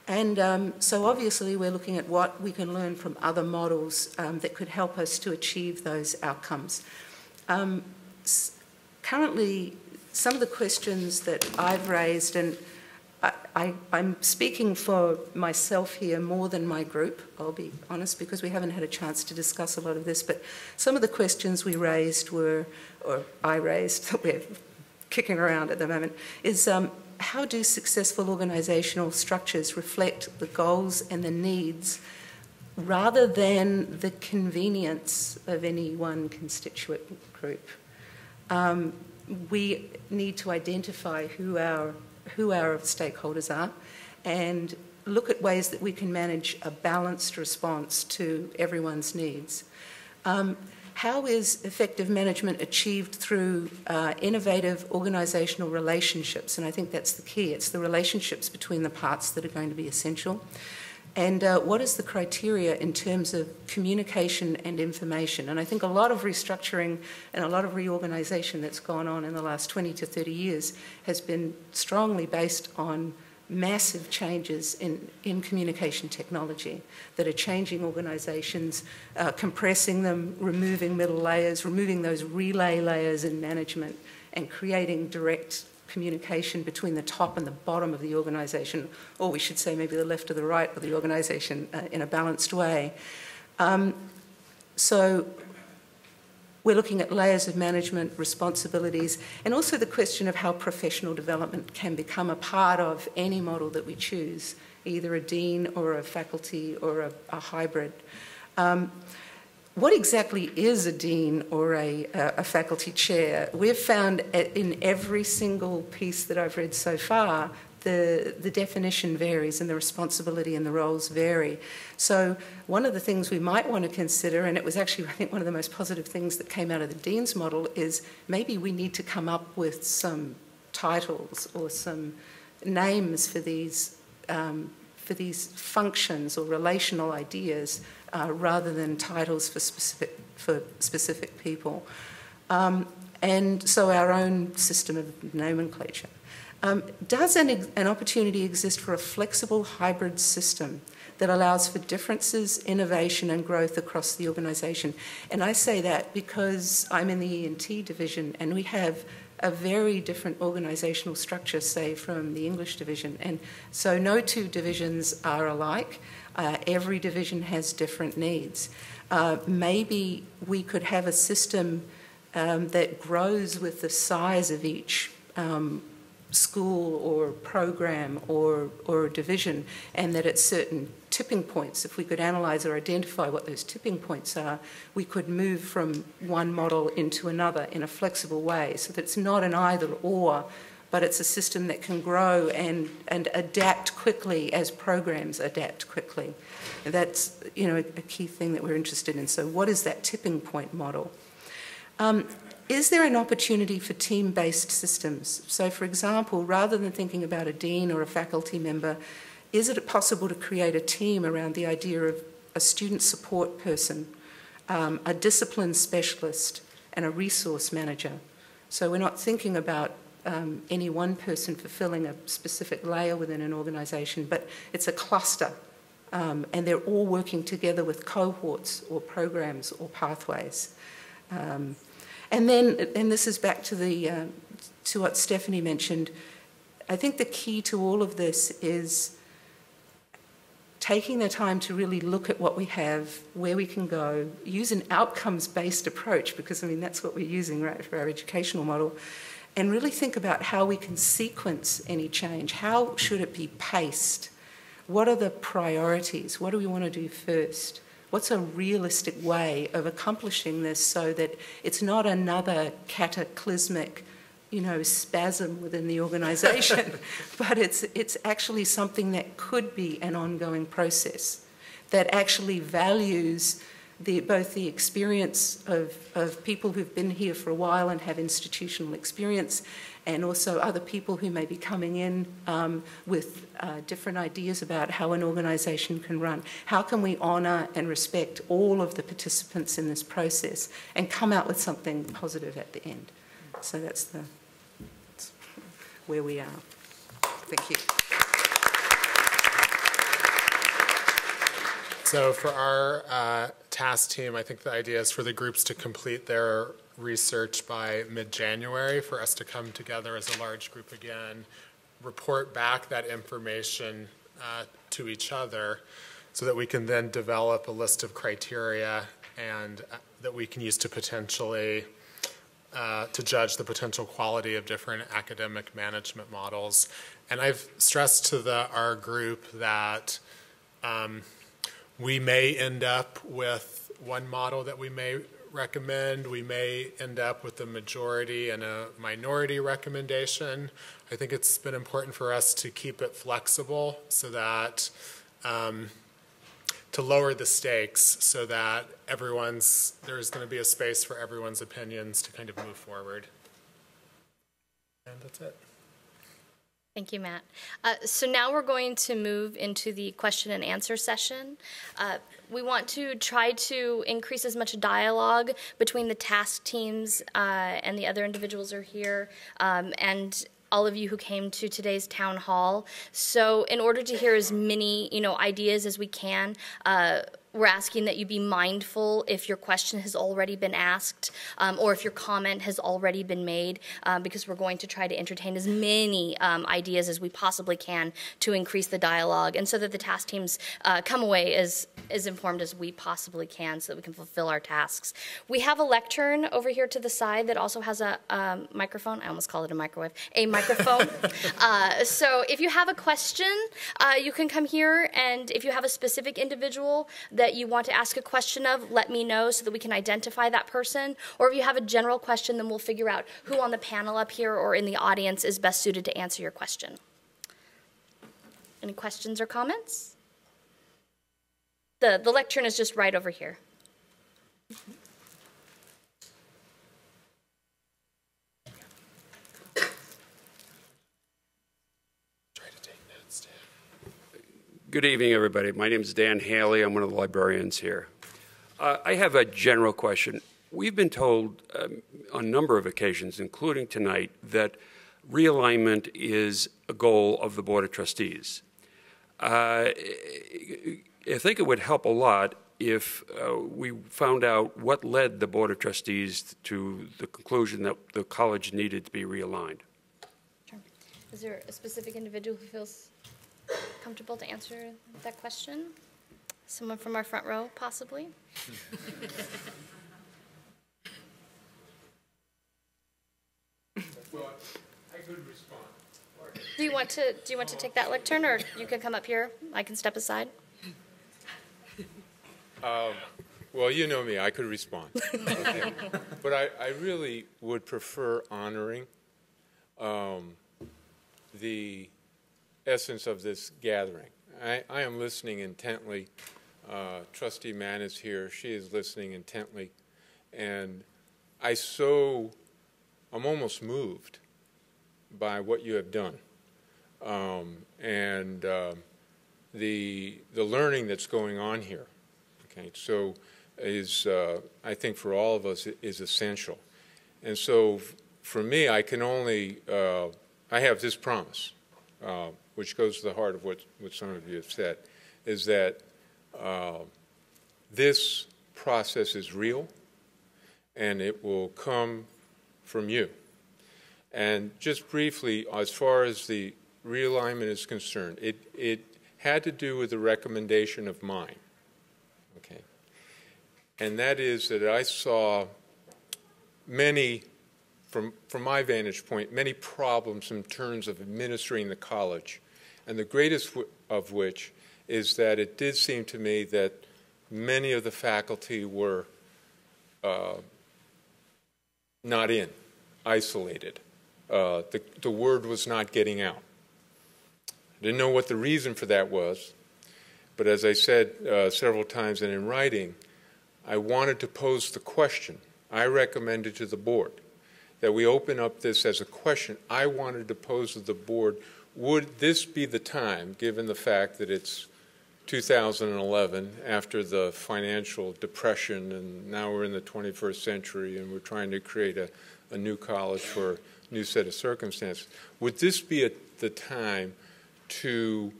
And so obviously we're looking at what we can learn from other models that could help us to achieve those outcomes. Currently, some of the questions that I've raised, and I'm speaking for myself here more than my group, I'll be honest, because we haven't had a chance to discuss a lot of this, but some of the questions we raised I raised, that we're kicking around at the moment, is how do successful organisational structures reflect the goals and the needs rather than the convenience of any one constituent group? We need to identify who our stakeholders are and look at ways that we can manage a balanced response to everyone's needs. How is effective management achieved through innovative organisational relationships? And I think that's the key. It's the relationships between the parts that are going to be essential. And what is the criteria in terms of communication and information? And I think a lot of restructuring and a lot of reorganisation that's gone on in the last 20 to 30 years has been strongly based on massive changes in communication technology that are changing organisations, compressing them, removing middle layers, removing those relay layers in management, and creating direct communication between the top and the bottom of the organisation, or we should say maybe the left or the right of the organisation in a balanced way. So we're looking at layers of management, responsibilities, and also the question of how professional development can become a part of any model that we choose, either a dean or a faculty or a hybrid. What exactly is a dean or a faculty chair? We've found in every single piece that I've read so far, the definition varies and the responsibility and the roles vary. So one of the things we might want to consider, and it was actually, I think, one of the most positive things that came out of the dean's model, is maybe we need to come up with some titles or some names for these functions or relational ideas rather than titles for specific people. And so our own system of nomenclature. Does an opportunity exist for a flexible hybrid system that allows for differences, innovation and growth across the organisation? And I say that because I'm in the E&T division and we have a very different organisational structure, say, from the English division. And so no two divisions are alike. Every division has different needs. Maybe we could have a system that grows with the size of each school or program or division, and that at certain tipping points, if we could analyse or identify what those tipping points are, we could move from one model into another in a flexible way, so that it's not an either or, but it's a system that can grow and adapt quickly as programs adapt quickly. And that's, you know, a key thing that we're interested in. So what is that tipping point model? Is there an opportunity for team-based systems? So, for example, rather than thinking about a dean or a faculty member, is it possible to create a team around the idea of a student support person, a discipline specialist, and a resource manager? So we're not thinking about any one person fulfilling a specific layer within an organisation, but it's a cluster, and they're all working together with cohorts or programs or pathways. And this is back to to what Stephanie mentioned. I think the key to all of this is taking the time to really look at what we have, where we can go, use an outcomes-based approach, because, I mean, that's what we're using, right, for our educational model, and really think about how we can sequence any change. How should it be paced? What are the priorities? What do we want to do first? What's a realistic way of accomplishing this so that it's not another cataclysmic, you know, spasm within the organisation, but it's actually something that could be an ongoing process that actually values both the experience of people who've been here for a while and have institutional experience, and also other people who may be coming in with different ideas about how an organisation can run. How can we honour and respect all of the participants in this process and come out with something positive at the end? So that's where we are. Thank you. So for our task team, I think the idea is for the groups to complete their research by mid-January, for us to come together as a large group again, report back that information to each other so that we can then develop a list of criteria and that we can use to potentially to judge the potential quality of different academic management models. And I've stressed to our group that we may end up with one model that we may recommend. We may end up with a majority and a minority recommendation. I think it's been important for us to keep it flexible so that to lower the stakes so that there's going to be a space for everyone's opinions to kind of move forward. And that's it. Thank you, Matt. So now we're going to move into the question and answer session. We want to try to increase as much dialogue between the task teams and the other individuals who are here, and all of you who came to today's town hall. So in order to hear as many, ideas as we can, we're asking that you be mindful if your question has already been asked or if your comment has already been made, because we're going to try to entertain as many ideas as we possibly can to increase the dialogue, and so that the task teams come away as informed as we possibly can so that we can fulfill our tasks. We have a lectern over here to the side that also has a microphone. I almost called it a microwave. A microphone. So if you have a question, you can come here, and if you have a specific individual that you want to ask a question of, let me know so that we can identify that person. Or if you have a general question, then we'll figure out who on the panel up here or in the audience is best suited to answer your question. Any questions or comments? The lectern is just right over here. Good evening, everybody. My name is Dan Haley. I'm one of the librarians here. I have a general question. We've been told on a number of occasions, including tonight, that realignment is a goal of the Board of Trustees. I think it would help a lot if we found out what led the Board of Trustees to the conclusion that the college needed to be realigned. Sure. Is there a specific individual who feels comfortable to answer that question? Someone from our front row, possibly? Well, I could respond. Do you want to take that lectern, or you can come up here? I can step aside. Well, you know me. I could respond. Okay. But I really would prefer honoring the essence of this gathering. I am listening intently. Trustee Mann is here. She is listening intently. And I'm almost moved by what you have done. And the learning that's going on here. Okay, so I think for all of us is essential. And so for me, I can only, I have this promise, which goes to the heart of what some of you have said, is that this process is real, and it will come from you. And just briefly, as far as the realignment is concerned, it had to do with a recommendation of mine, okay? And that is that I saw many, from my vantage point, many problems in terms of administering the college, and the greatest of which is that it did seem to me that many of the faculty were not in, isolated. The word was not getting out. I didn't know what the reason for that was, but as I said several times and in writing, I wanted to pose the question. I recommended to the board that we open up this as a question. I wanted to pose to the board, would this be the time, given the fact that it's 2011, after the financial depression, and now we're in the 21st century, and we're trying to create a new college for a new set of circumstances, would this be the time to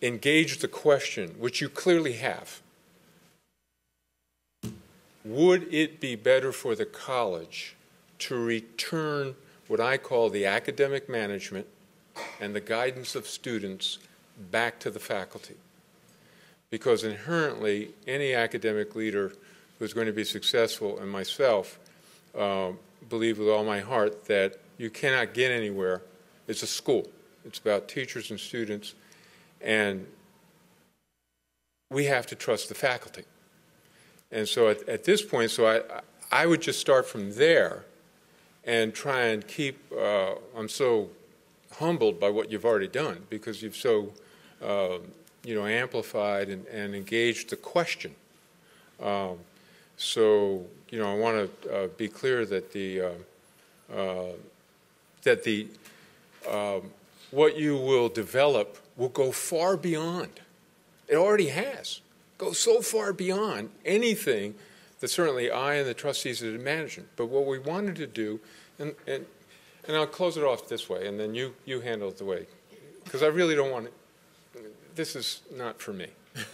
engage the question, which you clearly have? Would it be better for the college to return what I call the academic management and the guidance of students back to the faculty? Because inherently, any academic leader who's going to be successful, and myself, believe with all my heart that you cannot get anywhere. It's a school. It's about teachers and students, and we have to trust the faculty. And so at this point, so I would just start from there and try and keep, I'm so humbled by what you've already done, because you've so, amplified and engaged the question. So, I want to be clear that the what you will develop will go far beyond. It already has. Go so far beyond anything that certainly I and the trustees of the management. But what we wanted to do, and I'll close it off this way, and then you handle it the way, because I really don't want to, this is not for me.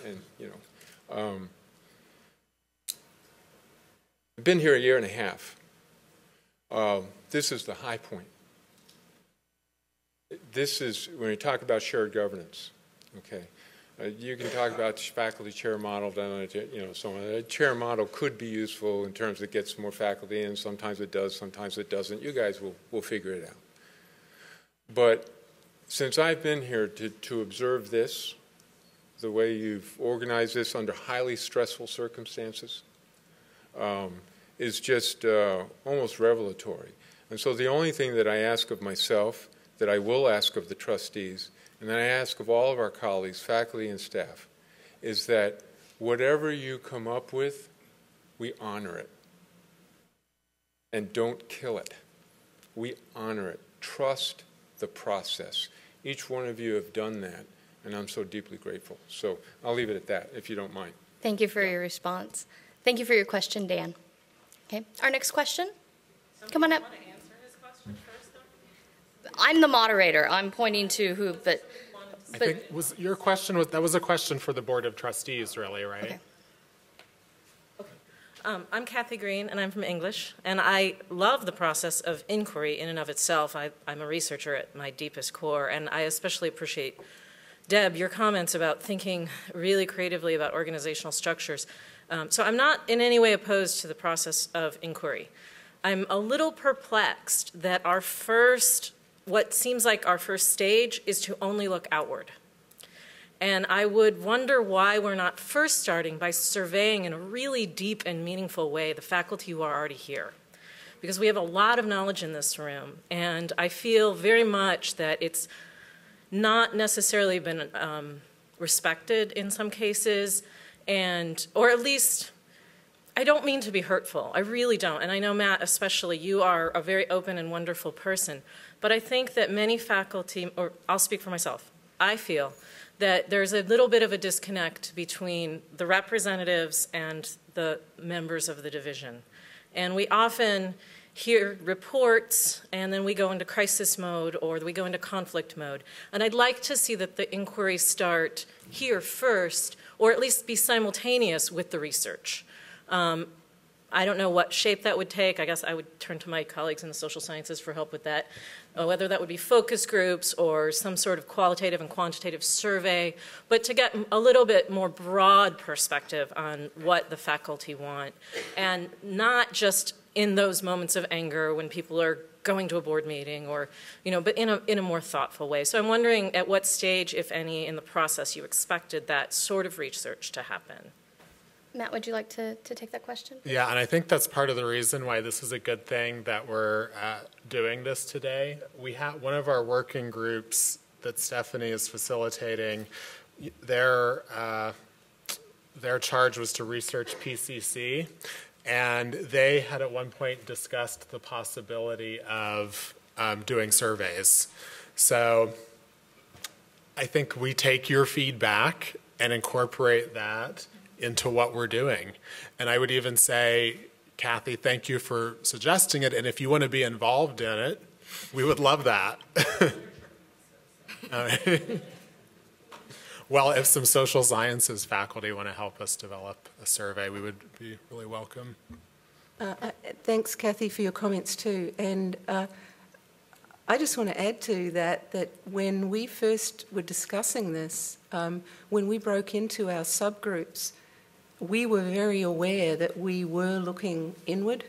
And, you know, I've been here a year and a half. This is the high point. This is when you talk about shared governance, okay? You can talk about the faculty chair model, you know, so a chair model could be useful in terms of it gets more faculty in. Sometimes it does, sometimes it doesn't. You guys will figure it out. But since I've been here to observe this, the way you've organized this under highly stressful circumstances, is just almost revelatory. And so the only thing that I ask of myself, that I will ask of the trustees, and then I ask of all of our colleagues, faculty and staff, is that whatever you come up with, we honor it. And don't kill it. We honor it. Trust the process. Each one of you have done that, and I'm so deeply grateful. So I'll leave it at that, if you don't mind. Thank you for your response. Thank you for your question, Dan. Okay, our next question. Come on up. I'm the moderator. I'm pointing to who, but I think was your question that was a question for the Board of Trustees, really, right? Okay. I'm Kathy Green, and I'm from English, and I love the process of inquiry in and of itself. I'm a researcher at my deepest core, and I especially appreciate, Deb, your comments about thinking really creatively about organizational structures. So I'm not in any way opposed to the process of inquiry. I'm a little perplexed that what seems like our first stage is to only look outward. And I would wonder why we're not first starting by surveying in a really deep and meaningful way the faculty who are already here. Because we have a lot of knowledge in this room, and I feel very much that it's not necessarily been respected in some cases, or at least, I don't mean to be hurtful, I really don't. And I know, Matt, especially, you are a very open and wonderful person. But I think that many faculty, or I'll speak for myself, I feel that there's a little bit of a disconnect between the representatives and the members of the division. And we often hear reports, and then we go into crisis mode, or we go into conflict mode. And I'd like to see that the inquiries start here first, or at least be simultaneous with the research. I don't know what shape that would take. I guess I would turn to my colleagues in the social sciences for help with that. Whether that would be focus groups or some sort of qualitative and quantitative survey, but to get a little bit more broad perspective on what the faculty want, and not just in those moments of anger when people are going to a board meeting, or, you know, but in a more thoughtful way. So I'm wondering at what stage, if any, in the process you expected that sort of research to happen. Matt, would you like to take that question? Yeah, and I think that's part of the reason why this is a good thing that we're doing this today. We have one of our working groups that Stephanie is facilitating. Their charge was to research PCC, and they had at one point discussed the possibility of doing surveys. So I think we take your feedback and incorporate that into what we're doing. And I would even say, Kathy, thank you for suggesting it, and if you want to be involved in it, we would love that. Well, if some social sciences faculty want to help us develop a survey, we would be really welcome. Thanks, Kathy, for your comments too. And I just want to add to that when we first were discussing this, when we broke into our subgroups, we were very aware that we were looking inward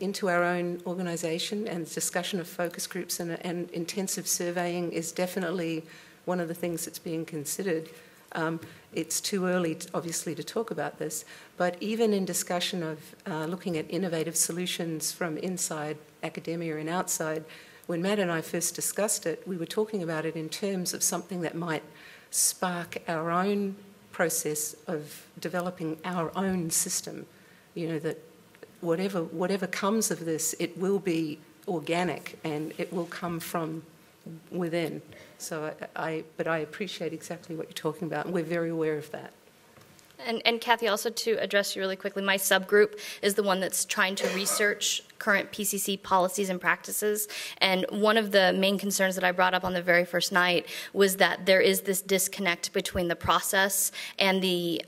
into our own organisation, and discussion of focus groups and intensive surveying is definitely one of the things that's being considered. It's too early, obviously, to talk about this, but even in discussion of looking at innovative solutions from inside academia and outside, when Matt and I first discussed it, we were talking about it in terms of something that might spark our own process of developing our own system. You know, that whatever comes of this, it will be organic, and it will come from within. So but I appreciate exactly what you're talking about, and we're very aware of that. And Kathy, also to address you really quickly, my subgroup is the one that's trying to research current PCC policies and practices. And one of the main concerns that I brought up on the very first night was that there is this disconnect between the process and the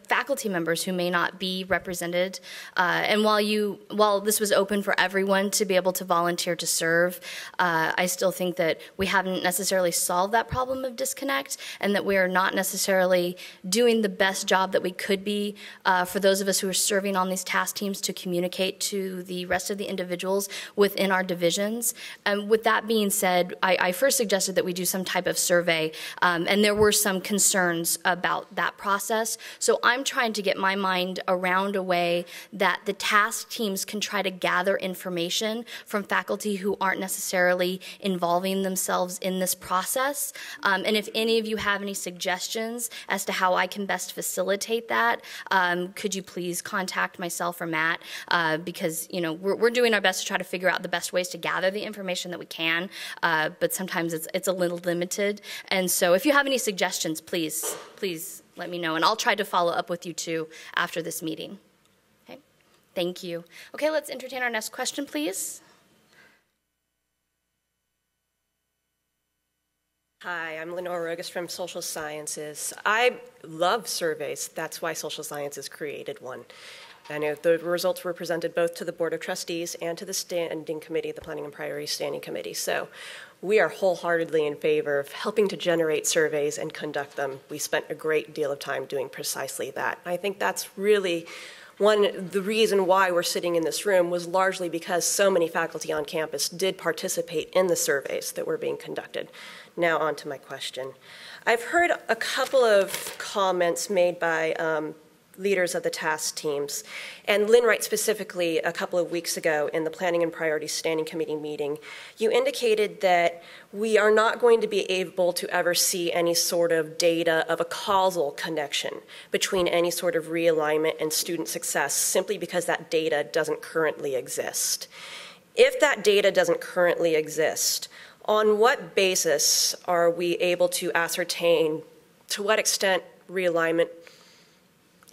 faculty members who may not be represented. And while this was open for everyone to be able to volunteer to serve, I still think that we haven't necessarily solved that problem of disconnect, and that we are not necessarily doing the best job that we could be for those of us who are serving on these task teams to communicate to the rest of the individuals within our divisions. With that being said, I first suggested that we do some type of survey, and there were some concerns about that process. So I'm trying to get my mind around a way that the task teams can try to gather information from faculty who aren't necessarily involving themselves in this process. And if any of you have any suggestions as to how I can best facilitate that, could you please contact myself or Matt, because we're doing our best to try to figure out the best ways to gather the information that we can, but sometimes it's a little limited. And so if you have any suggestions, please let me know, and I'll try to follow up with you too after this meeting. Okay, thank you. Okay, let's entertain our next question, please. Hi, I'm Lenore Rogas from Social Sciences. I love surveys. That's why Social Sciences created one. I know the results were presented both to the Board of Trustees and to the Standing Committee, the Planning and Priorities Standing Committee. So we are wholeheartedly in favor of helping to generate surveys and conduct them. We spent a great deal of time doing precisely that. I think that's really the reason why we're sitting in this room was largely because so many faculty on campus did participate in the surveys that were being conducted. Now on to my question. I've heard a couple of comments made by leaders of the task teams. And Lynn Wright specifically, a couple of weeks ago in the Planning and Priorities Standing Committee meeting, you indicated that we are not going to be able to ever see any sort of data of a causal connection between any sort of realignment and student success simply because that data doesn't currently exist. If that data doesn't currently exist, on what basis are we able to ascertain to what extent realignment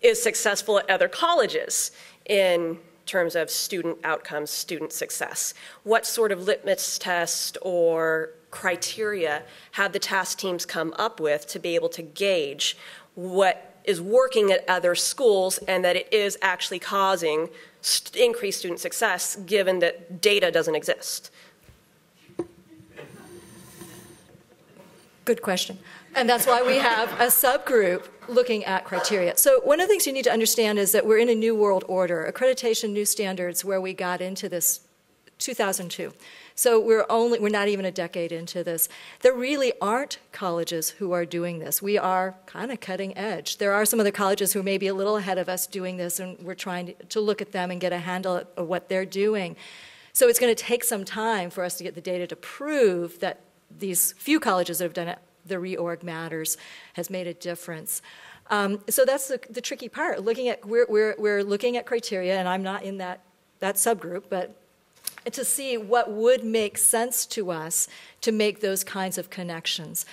is successful at other colleges in terms of student outcomes, student success? What sort of litmus test or criteria have the task teams come up with to be able to gauge what is working at other schools and that it is actually causing increased student success given that data doesn't exist? Good question. And that's why we have a subgroup looking at criteria. So one of the things you need to understand is that we're in a new world order, accreditation, new standards, where we got into this 2002. So we're not even a decade into this. There really aren't colleges who are doing this. We are kind of cutting edge. There are some other colleges who may be a little ahead of us doing this, and we're trying to look at them and get a handle of what they're doing. So it's going to take some time for us to get the data to prove that these few colleges that have done it, the reorg matters, has made a difference. So that's the tricky part. We're looking at criteria, and I'm not in that subgroup, but to see what would make sense to us to make those kinds of connections.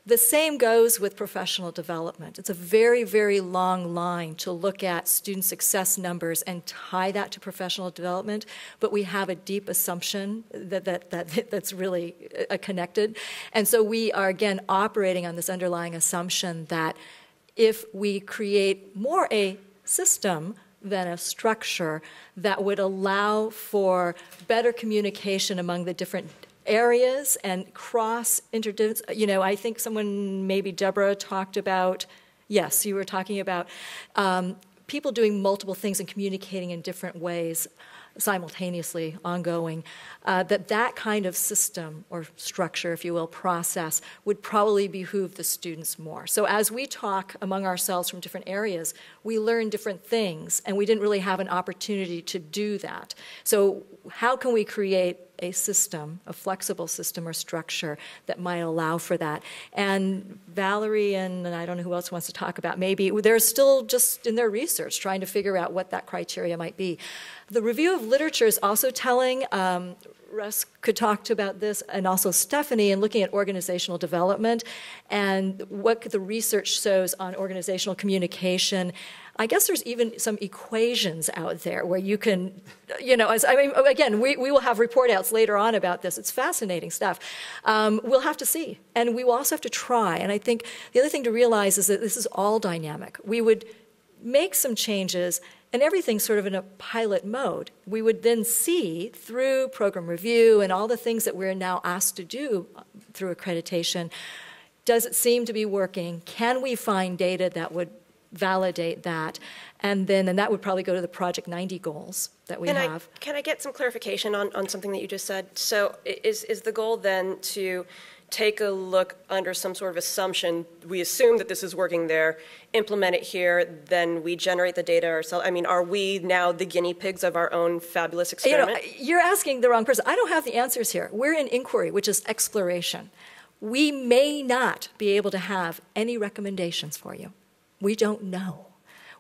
The same goes with professional development. It's a very, very long line to look at student success numbers and tie that to professional development, but we have a deep assumption that's really connected. And so we are, again, operating on this underlying assumption that if we create more a system than a structure that would allow for better communication among the different areas and I think someone, maybe Deborah, talked about, yes, you were talking about people doing multiple things and communicating in different ways simultaneously, ongoing, that kind of system or structure, if you will, process, would probably behoove the students more. So as we talk among ourselves from different areas, we learn different things, and we didn't really have an opportunity to do that. So how can we create a system, a flexible system or structure that might allow for that? And Valerie and I don't know who else wants to talk about, maybe they're still just in their research research, trying to figure out what that criteria might be. The review of literature is also telling. Russ could talk about this, and also Stephanie, in looking at organizational development and what the research shows on organizational communication. I guess there's even some equations out there where you can, again, we will have report outs later on about this. It's fascinating stuff. We'll have to see, and we will also have to try. And I think the other thing to realize is that this is all dynamic. We would make some changes, and everything's sort of in a pilot mode. We would then see through program review and all the things that we're now asked to do through accreditation, does it seem to be working? Can we find data that would validate that? And that would probably go to the Project 90 goals that we have. Can I get some clarification on something that you just said? So is the goal then to take a look under some sort of assumption, we assume that this is working there, implement it here, then we generate the data ourselves? I mean, are we now the guinea pigs of our own fabulous experiment? You're asking the wrong person. I don't have the answers here. We're in inquiry, which is exploration. We may not be able to have any recommendations for you. We don't know.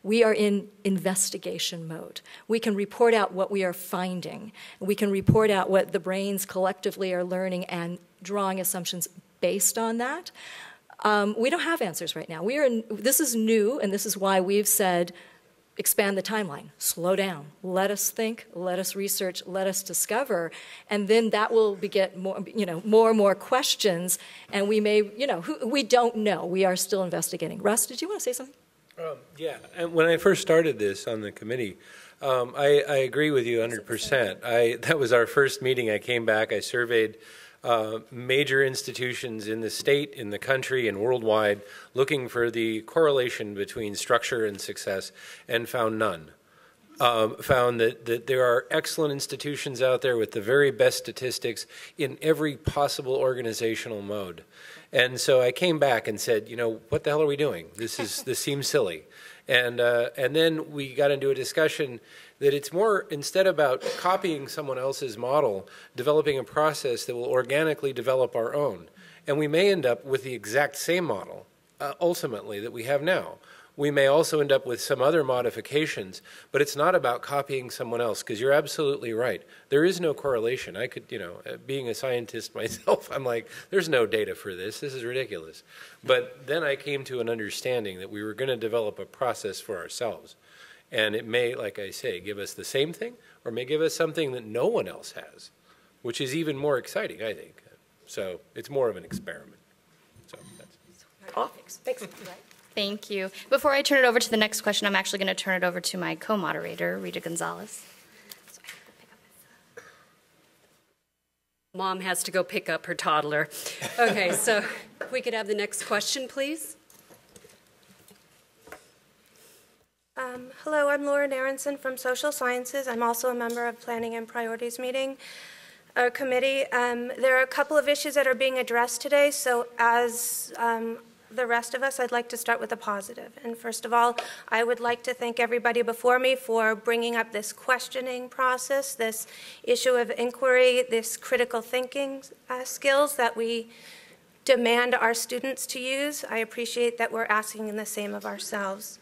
We are in investigation mode. We can report out what we are finding. We can report out what the brains collectively are learning and drawing assumptions based on that. We don't have answers right now. This is new, and this is why we've said, expand the timeline, slow down, let us think, let us research, let us discover, and then that will beget more and more questions, and we may, we don't know. We are still investigating. Russ, did you want to say something? Yeah, and when I first started this on the committee, I agree with you 100%. That was our first meeting. I came back, I surveyed major institutions in the state, in the country, and worldwide, looking for the correlation between structure and success, and found none. Found that there are excellent institutions out there with the very best statistics in every possible organizational mode. And so I came back and said, what the hell are we doing? This seems silly. And then we got into a discussion that it's more, instead about copying someone else's model, developing a process that will organically develop our own. And we may end up with the exact same model, ultimately, that we have now. We may also end up with some other modifications, but it's not about copying someone else, because you're absolutely right. There is no correlation. I could, being a scientist myself, I'm like, there's no data for this. This is ridiculous. But then I came to an understanding that we were going to develop a process for ourselves. And it may, like I say, give us the same thing, or may give us something that no one else has, which is even more exciting, I think. So it's more of an experiment. So that's Thanks. Thank you. Before I turn it over to the next question, I'm actually going to turn it over to my co-moderator, Rita Gonzalez. Mom has to go pick up her toddler. Okay, so if we could have the next question, please. Hello, I'm Lauren Aronson from Social Sciences. I'm also a member of Planning and Priorities Committee. There are a couple of issues that are being addressed today, so as the rest of us, I'd like to start with a positive. And first of all, I would like to thank everybody before me for bringing up this questioning process, this issue of inquiry, this critical thinking skills that we demand our students to use. I appreciate that we're asking the same of ourselves.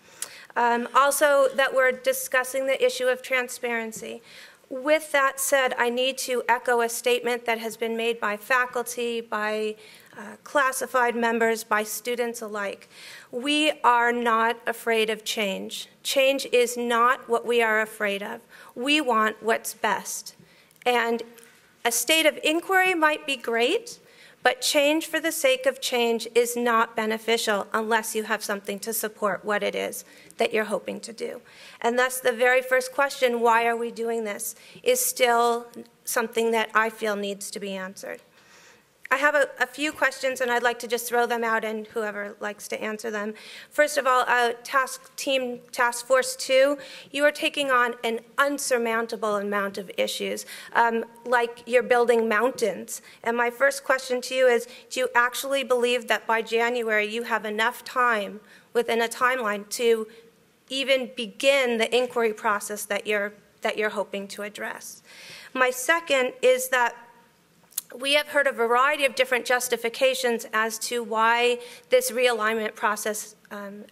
Also, that we're discussing the issue of transparency. With that said, I need to echo a statement that has been made by faculty, by classified members, by students alike. We are not afraid of change. Change is not what we are afraid of. We want what's best. And a state of inquiry might be great, but change for the sake of change is not beneficial unless you have something to support what it is that you're hoping to do. And thus the very first question, why are we doing this, is still something that I feel needs to be answered. I have a few questions, and I'd like to just throw them out, and whoever likes to answer them. First of all, Task Force 2, you are taking on an unsurmountable amount of issues, like you're building mountains. And my first question to you is, do you actually believe that by January you have enough time within a timeline to even begin the inquiry process that you're hoping to address? My second is that we have heard a variety of different justifications as to why this realignment process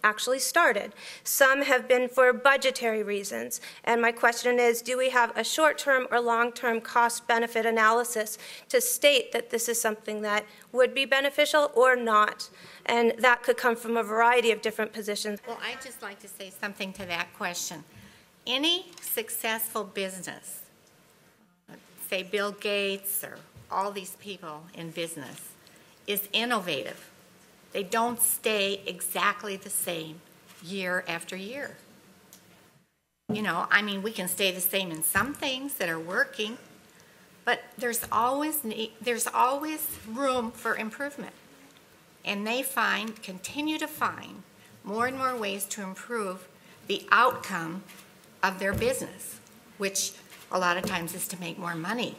actually started. Some have been for budgetary reasons. And my question is, do we have a short-term or long-term cost-benefit analysis to state that this is something that would be beneficial or not? And that could come from a variety of different positions. Well, I'd just like to say something to that question. Any successful business, say Bill Gates or all these people in business, is innovative. They don't stay exactly the same year after year. You know, I mean, we can stay the same in some things that are working, but there's always room for improvement. And they continue to find more and more ways to improve the outcome of their business, which a lot of times is to make more money.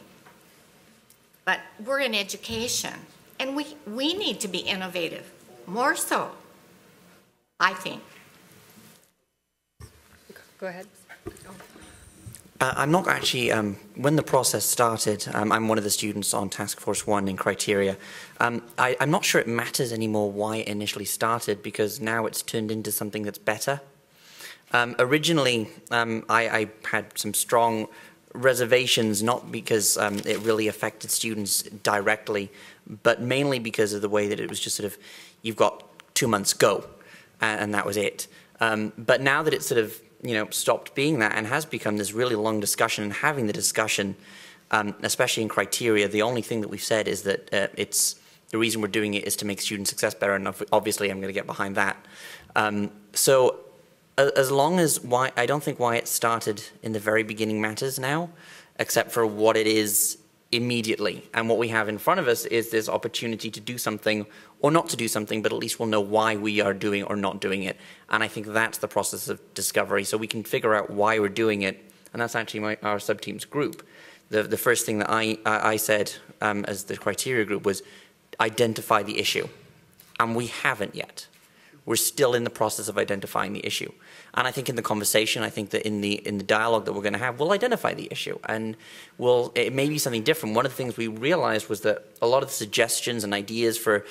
But we're in education, and we need to be innovative, more so, I think. Go ahead. I'm not actually, when the process started, I'm one of the students on Task Force 1 in Criteria. I'm not sure it matters anymore why it initially started, because now it's turned into something that's better. Originally, I had some strong reservations, not because it really affected students directly, but mainly because of the way that it was just sort of, you've got 2 months, go, and that was it. But now that it's sort of, you know, stopped being that and has become this really long discussion, and having the discussion, especially in Criteria, the only thing that we've said is that the reason we're doing it is to make student success better, and obviously I'm going to get behind that. So as long as I don't think why it started in the very beginning matters now, except for what it is immediately. And what we have in front of us is this opportunity to do something or not to do something, but at least we'll know why we are doing or not doing it. And I think that's the process of discovery. So we can figure out why we're doing it. And that's actually our sub-team's group. The first thing that I said as the criteria group was identify the issue. And we haven't yet. We're still in the process of identifying the issue. And I think in the conversation, I think that in the dialogue that we're going to have, we'll identify the issue. And it may be something different. One of the things we realized was that a lot of the suggestions and ideas for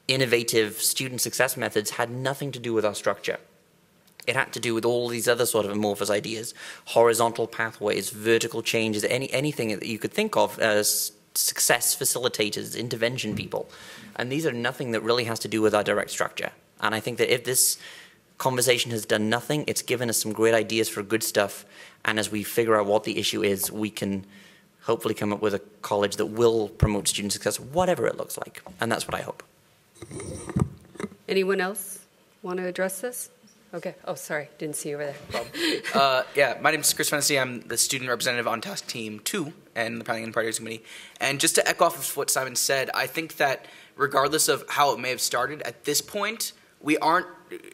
innovative student success methods had nothing to do with our structure. It had to do with all these other sort of amorphous ideas, horizontal pathways, vertical changes, anything that you could think of as success facilitators, intervention people. And these are nothing that really has to do with our direct structure. And I think that if this conversation has done nothing, it's given us some great ideas for good stuff. And as we figure out what the issue is, we can hopefully come up with a college that will promote student success, whatever it looks like. And that's what I hope. Anyone else want to address this? Okay. Oh, sorry. Didn't see you over there. Yeah, my name is Chris Fennessy. I'm the student representative on Task Team 2 and the Planning and Priorities Committee. And just to echo off of what Simon said, I think that regardless of how it may have started, at this point, we aren't,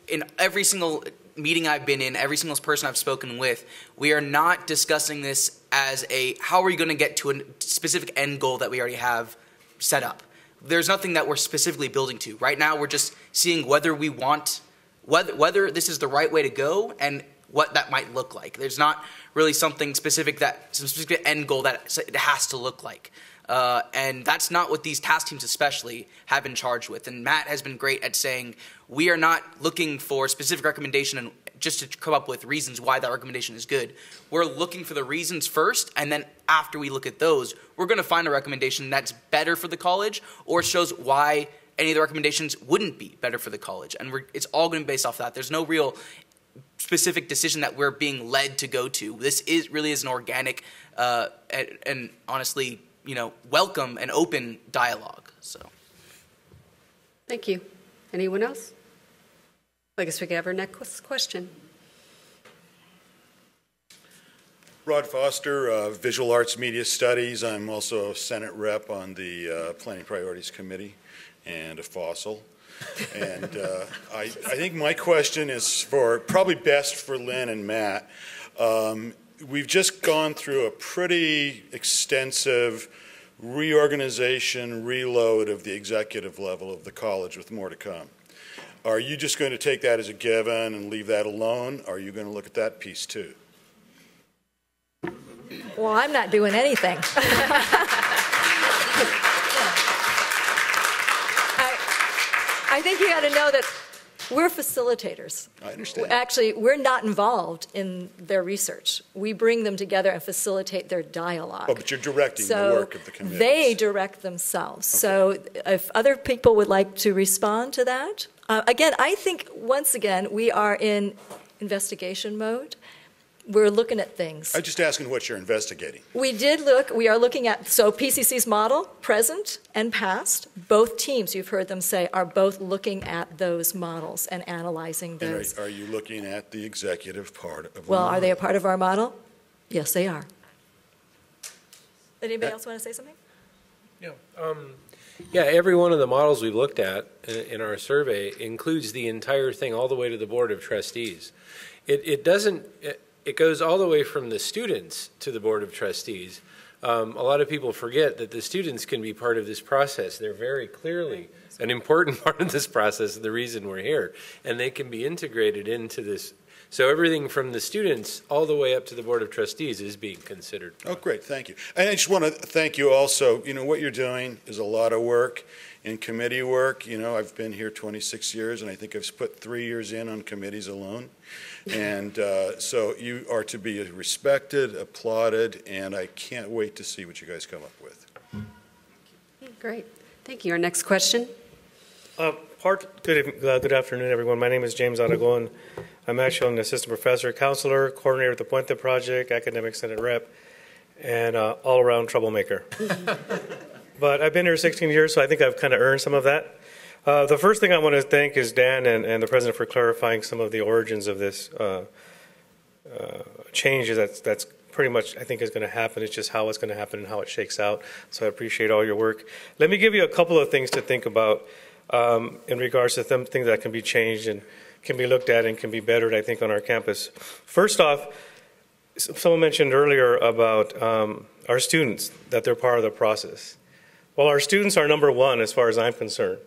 in every single meeting I've been in, every single person I've spoken with, we are not discussing this as how are we going to get to a specific end goal that we already have set up. There's nothing that we're specifically building to. Right now, we're just seeing whether we want, whether this is the right way to go and what that might look like. There's not really something specific some specific end goal that it has to look like. And that's not what these task teams especially have been charged with. And Matt has been great at saying we are not looking for specific recommendation and just to come up with reasons why that recommendation is good. We're looking for the reasons first, and then after we look at those, we're going to find a recommendation that's better for the college or shows why any of the recommendations wouldn't be better for the college. And it's all going to be based off that. There's no real specific decision that we're being led to go to. This really is an organic and honestly, welcome and open dialogue. So, thank you. Anyone else? I guess we can have our next question. Rod Foster, Visual Arts Media Studies. I'm also a Senate rep on the Planning Priorities Committee and a fossil. And I think my question is probably best for Lynn and Matt. We've just gone through a pretty extensive reorganization, reload of the executive level of the college with more to come. Are you just going to take that as a given and leave that alone? Or are you going to look at that piece too? Well, I'm not doing anything. I think you got to know that We're facilitators. I understand. Actually, we're not involved in their research. We bring them together and facilitate their dialogue. Oh, but you're directing the work of the committee. They direct themselves. Okay. So if other people would like to respond to that. Again, I think, once again, we are in investigation mode. We're looking at things. I'm just asking what you're investigating. We are looking at, so PCC's model, present and past, both teams, you've heard them say, are both looking at those models and analyzing those. And are you looking at the executive part of the Well, model? are they a part of our model? Yes, they are. Did anybody else want to say something? Yeah, every one of the models we've looked at in our survey includes the entire thing all the way to the Board of Trustees. It goes all the way from the students to the Board of Trustees. A lot of people forget that the students can be part of this process. They're very clearly an important part of this process, the reason we're here, and they can be integrated into this. So everything from the students all the way up to the Board of Trustees is being considered. Oh, great, thank you. And I just want to thank you also. You know, what you're doing is a lot of work in committee work. You know, I've been here 26 years, and I think I've put 3 years in on committees alone. And so you are to be respected, applauded, and I can't wait to see what you guys come up with. Great. Thank you. Our next question. Good afternoon, everyone. My name is James Aragon. I'm actually an assistant professor, counselor, coordinator of the Puente Project, academic senate rep, and all-around troublemaker. But I've been here 16 years, so I think I've kind of earned some of that. The first thing I want to thank is Dan and the president for clarifying some of the origins of this changes. That's pretty much, I think, is going to happen. It's just how it's going to happen and how it shakes out. So I appreciate all your work. Let me give you a couple of things to think about in regards to things that can be changed and can be looked at and can be bettered, I think, on our campus. First off, someone mentioned earlier about our students, that they're part of the process. Well, our students are number one as far as I'm concerned.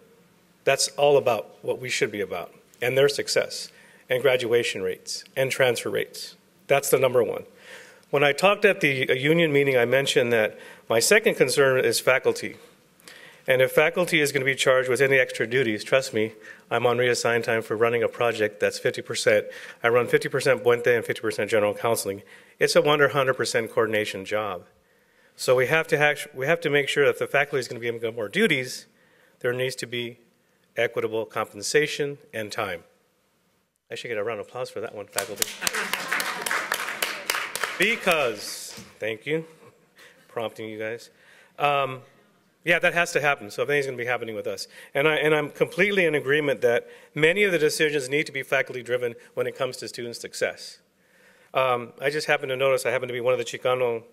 That's all about what we should be about, and their success, and graduation rates, and transfer rates. That's the number one. When I talked at the union meeting, I mentioned that my second concern is faculty. And if faculty is going to be charged with any extra duties, trust me, I'm on reassigned time for running a project that's 50%. I run 50% Puente and 50% general counseling. It's a 100% coordination job. So we have to make sure that if the faculty is going to be given more duties, there needs to be equitable compensation and time. I should get a round of applause for that one, faculty. Because, thank you, prompting you guys. Yeah, that has to happen. So if anything's going to be happening with us. And I'm completely in agreement that many of the decisions need to be faculty driven when it comes to student success. I just happen to notice I happen to be one of the Chicano,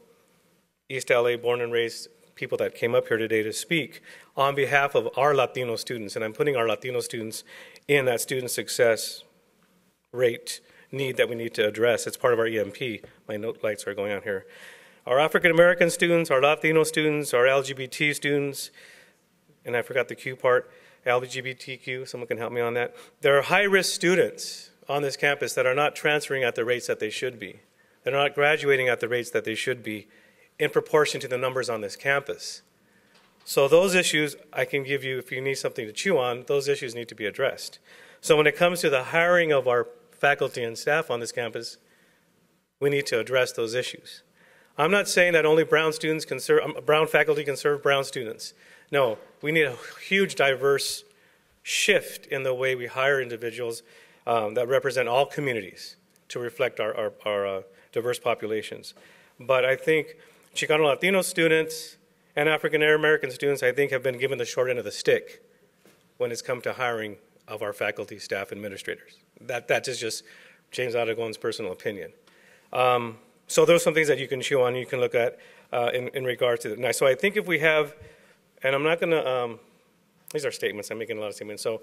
East LA, born and raised people that came up here today to speak on behalf of our Latino students. And I'm putting our Latino students in that student success rate need that we need to address. It's part of our EMP. My note lights are going on here. Our African-American students, our Latino students, our LGBT students, and I forgot the Q part, LGBTQ, someone can help me on that. There are high-risk students on this campus that are not transferring at the rates that they should be. They're not graduating at the rates that they should be in proportion to the numbers on this campus. So those issues I can give you, if you need something to chew on, those issues need to be addressed. So when it comes to the hiring of our faculty and staff on this campus, we need to address those issues. I'm not saying that only brown students can serve, brown faculty can serve brown students. No, we need a huge diverse shift in the way we hire individuals that represent all communities to reflect our diverse populations. But I think Chicano Latino students and African American students, I think, have been given the short end of the stick when it's come to hiring of our faculty, staff, administrators. That is just James Aragon's personal opinion. So those are some things that you can chew on, you can look at in regards to that. Now, so I think if we have, and I'm not going to, these are statements, I'm making a lot of statements. So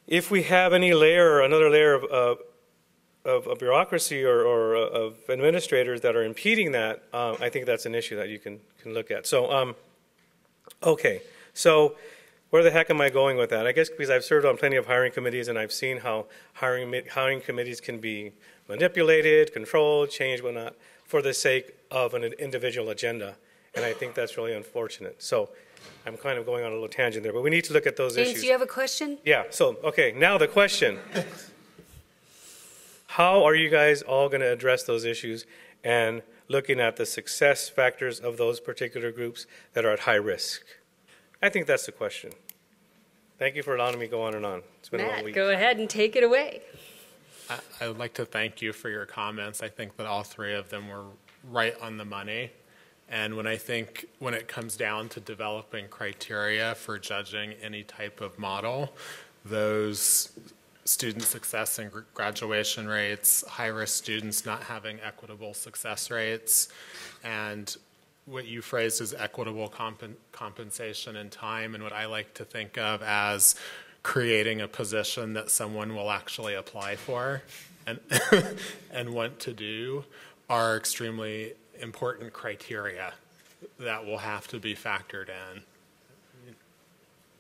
if we have any layer or another layer of bureaucracy or of administrators that are impeding that, I think that's an issue that you can look at. So, okay, so where the heck am I going with that? I guess because I've served on plenty of hiring committees and I've seen how hiring committees can be manipulated, controlled, changed, whatnot, for the sake of an individual agenda. And I think that's really unfortunate. So I'm kind of going on a little tangent there, but we need to look at those James, issues. do you have a question? Yeah, so, okay, now the question. How are you guys all going to address those issues and looking at the success factors of those particular groups that are at high risk? I think that's the question. Thank you for allowing me to go on and on. It's been a long Matt, week. go ahead and take it away. I would like to thank you for your comments. I think that all three of them were right on the money. And when it comes down to developing criteria for judging any type of model, those student success and graduation rates, high-risk students not having equitable success rates, and what you phrased as equitable compensation and time, and what I like to think of as creating a position that someone will actually apply for and, and want to do, are extremely important criteria that will have to be factored in.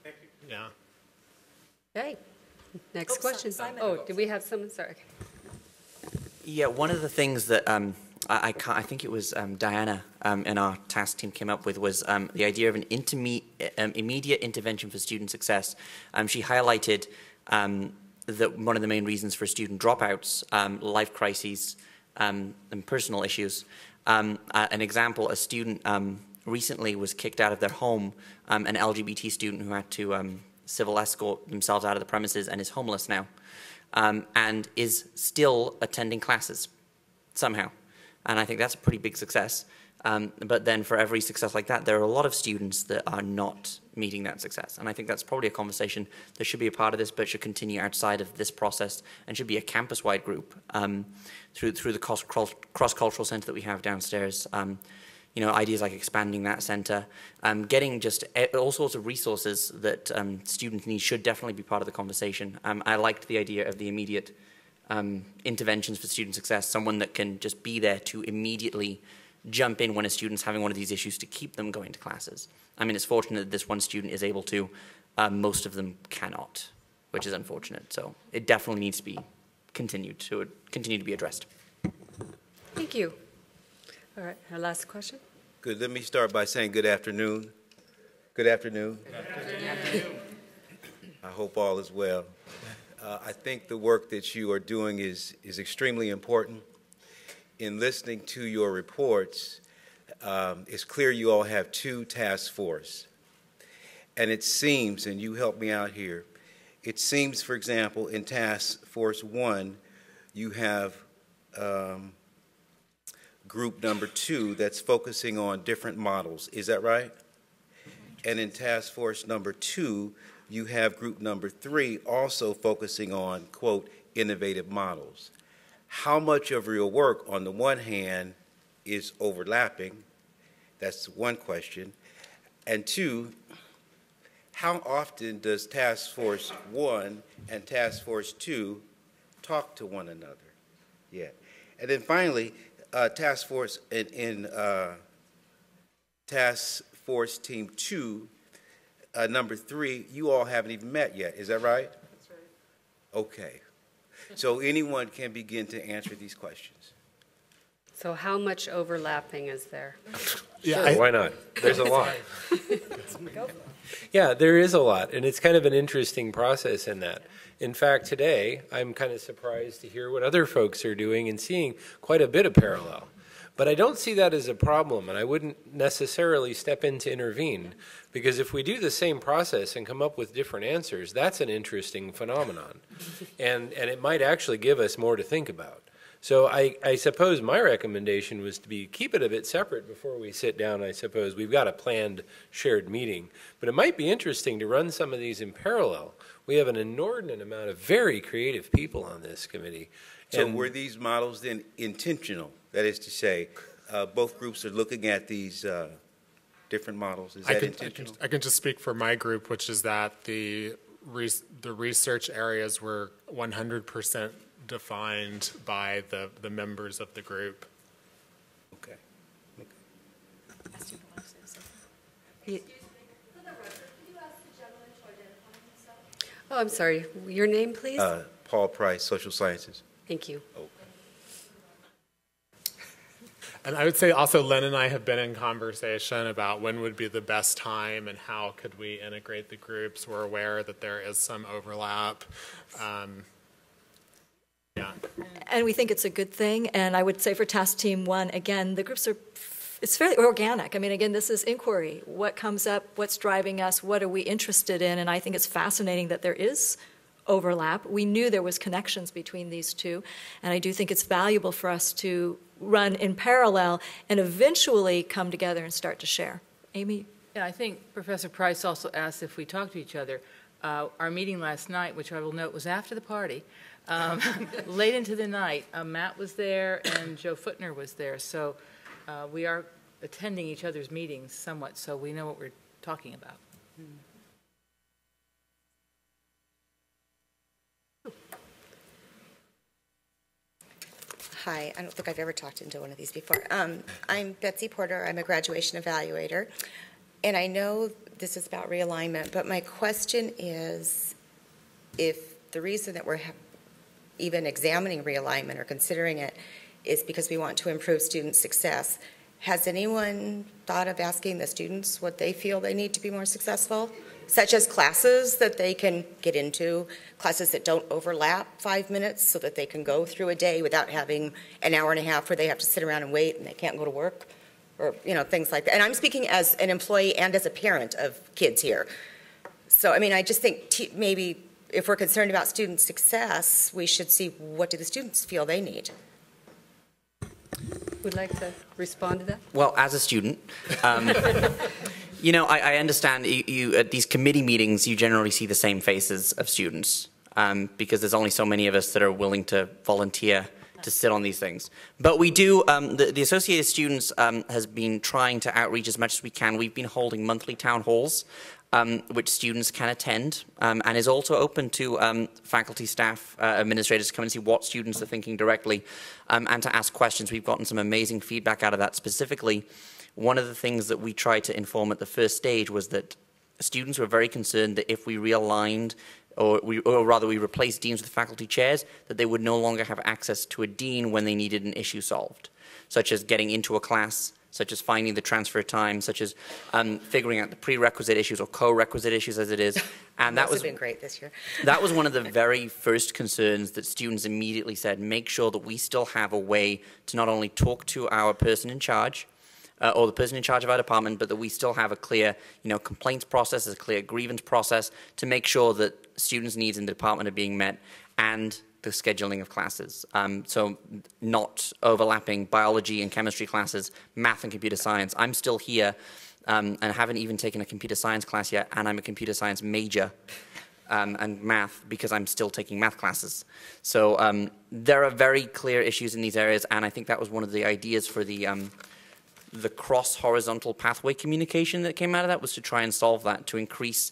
Thank you. Yeah. Okay. Next question. Oh, did we have someone? Sorry. Yeah, one of the things that I think it was Diana in our task team came up with was the idea of an immediate intervention for student success. She highlighted that one of the main reasons for student dropouts, life crises, and personal issues. An example, a student recently was kicked out of their home, an LGBT student who had to civil escort themselves out of the premises and is homeless now, and is still attending classes somehow. And I think that's a pretty big success. But then for every success like that, there are a lot of students that are not meeting that success. And I think that's probably a conversation that should be a part of this, but should continue outside of this process and should be a campus-wide group through the cross-cultural center that we have downstairs. You know, ideas like expanding that center, getting just all sorts of resources that students need should definitely be part of the conversation. I liked the idea of the immediate interventions for student success, someone that can just be there to immediately jump in when a student's having one of these issues to keep them going to classes. I mean, it's fortunate that this one student is able to, most of them cannot, which is unfortunate. So it definitely needs to be continue to be addressed. Thank you. All right, our last question. Good. Let me start by saying good afternoon. Good afternoon. Good afternoon. I hope all is well. I think the work that you are doing is extremely important. In listening to your reports, it's clear you all have two task forces. And it seems, and you help me out here, it seems, for example, in Task Force 1, you have group number 2 that's focusing on different models. Is that right? And in Task Force number 2, you have group number 3 also focusing on, quote, innovative models. How much of your work, on the one hand, is overlapping? That's one question. And 2, how often does Task Force 1 and Task Force 2 talk to one another? Yeah. And then finally, Task Force Task Force Team 2, number 3, you all haven't even met yet. Is that right? That's right. Okay. So anyone can begin to answer these questions. So how much overlapping is there? Yeah, sure, why not? There's a lot. Yeah, there is a lot, and it's kind of an interesting process in that. In fact, today, I'm kind of surprised to hear what other folks are doing and seeing quite a bit of parallel. But I don't see that as a problem, and I wouldn't necessarily step in to intervene, because if we do the same process and come up with different answers, that's an interesting phenomenon. And it might actually give us more to think about. So I suppose my recommendation was to keep it a bit separate before we sit down. I suppose we've got a planned shared meeting, but it might be interesting to run some of these in parallel. We have an inordinate amount of very creative people on this committee. So were these models then intentional? That is to say, both groups are looking at these different models. Is that intentional? I can just speak for my group, which is that the research areas were 100% defined by the members of the group. Okay. Oh, I'm sorry. Your name, please? Paul Price, Social Sciences. Thank you. Oh. And I would say also Len and I have been in conversation about when would be the best time and how could we integrate the groups. We're aware that there is some overlap. Yeah. And we think it's a good thing. And I would say for Task Team 1, again, the groups are, it's fairly organic. I mean, again, this is inquiry. What comes up? What's driving us? What are we interested in? And I think it's fascinating that there is overlap. We knew there was connections between these two. And I do think it's valuable for us to run in parallel and eventually come together and start to share. Amy? Yeah, I think Professor Price also asked if we talk to each other. Our meeting last night, which I will note was after the party, late into the night, Matt was there and Joe Footner was there. So we are attending each other's meetings somewhat, so we know what we're talking about. Hi, I don't think I've ever talked into one of these before. I'm Betsy Porter. I'm a graduation evaluator. And I know this is about realignment, but my question is, if the reason that we're even examining realignment or considering it is because we want to improve student success, has anyone thought of asking the students what they feel they need to be more successful? Such as classes that they can get into, classes that don't overlap 5 minutes so that they can go through a day without having an hour and a half where they have to sit around and wait and they can't go to work, or things like that. And I'm speaking as an employee and as a parent of kids here. So, I mean, I just think maybe if we're concerned about student success, we should see what do the students feel they need. Would like to respond to that? Well, as a student, I understand you at these committee meetings, you generally see the same faces of students because there's only so many of us that are willing to volunteer to sit on these things. But we do, the Associated Students has been trying to outreach as much as we can. We've been holding monthly town halls, which students can attend, and is also open to faculty, staff, administrators to come and see what students are thinking directly and to ask questions. We've gotten some amazing feedback out of that. Specifically, one of the things that we tried to inform at the first stage was that students were very concerned that if we realigned or rather we replaced deans with faculty chairs, that they would no longer have access to a dean when they needed an issue solved, such as getting into a class, such as finding the transfer time, such as figuring out the prerequisite issues or co-requisite issues as it is. And that was been great this year. That was one of the very first concerns that students immediately said, make sure that we still have a way to not only talk to our person in charge, or the person in charge of our department, but that we still have a clear, complaints process, a clear grievance process to make sure that students' needs in the department are being met, and the scheduling of classes. So not overlapping biology and chemistry classes, math and computer science. I'm still here and haven't even taken a computer science class yet, and I'm a computer science major and math because I'm still taking math classes. So there are very clear issues in these areas, and I think that was one of the ideas for the cross-horizontal pathway communication that came out of that, was to try and solve that, to increase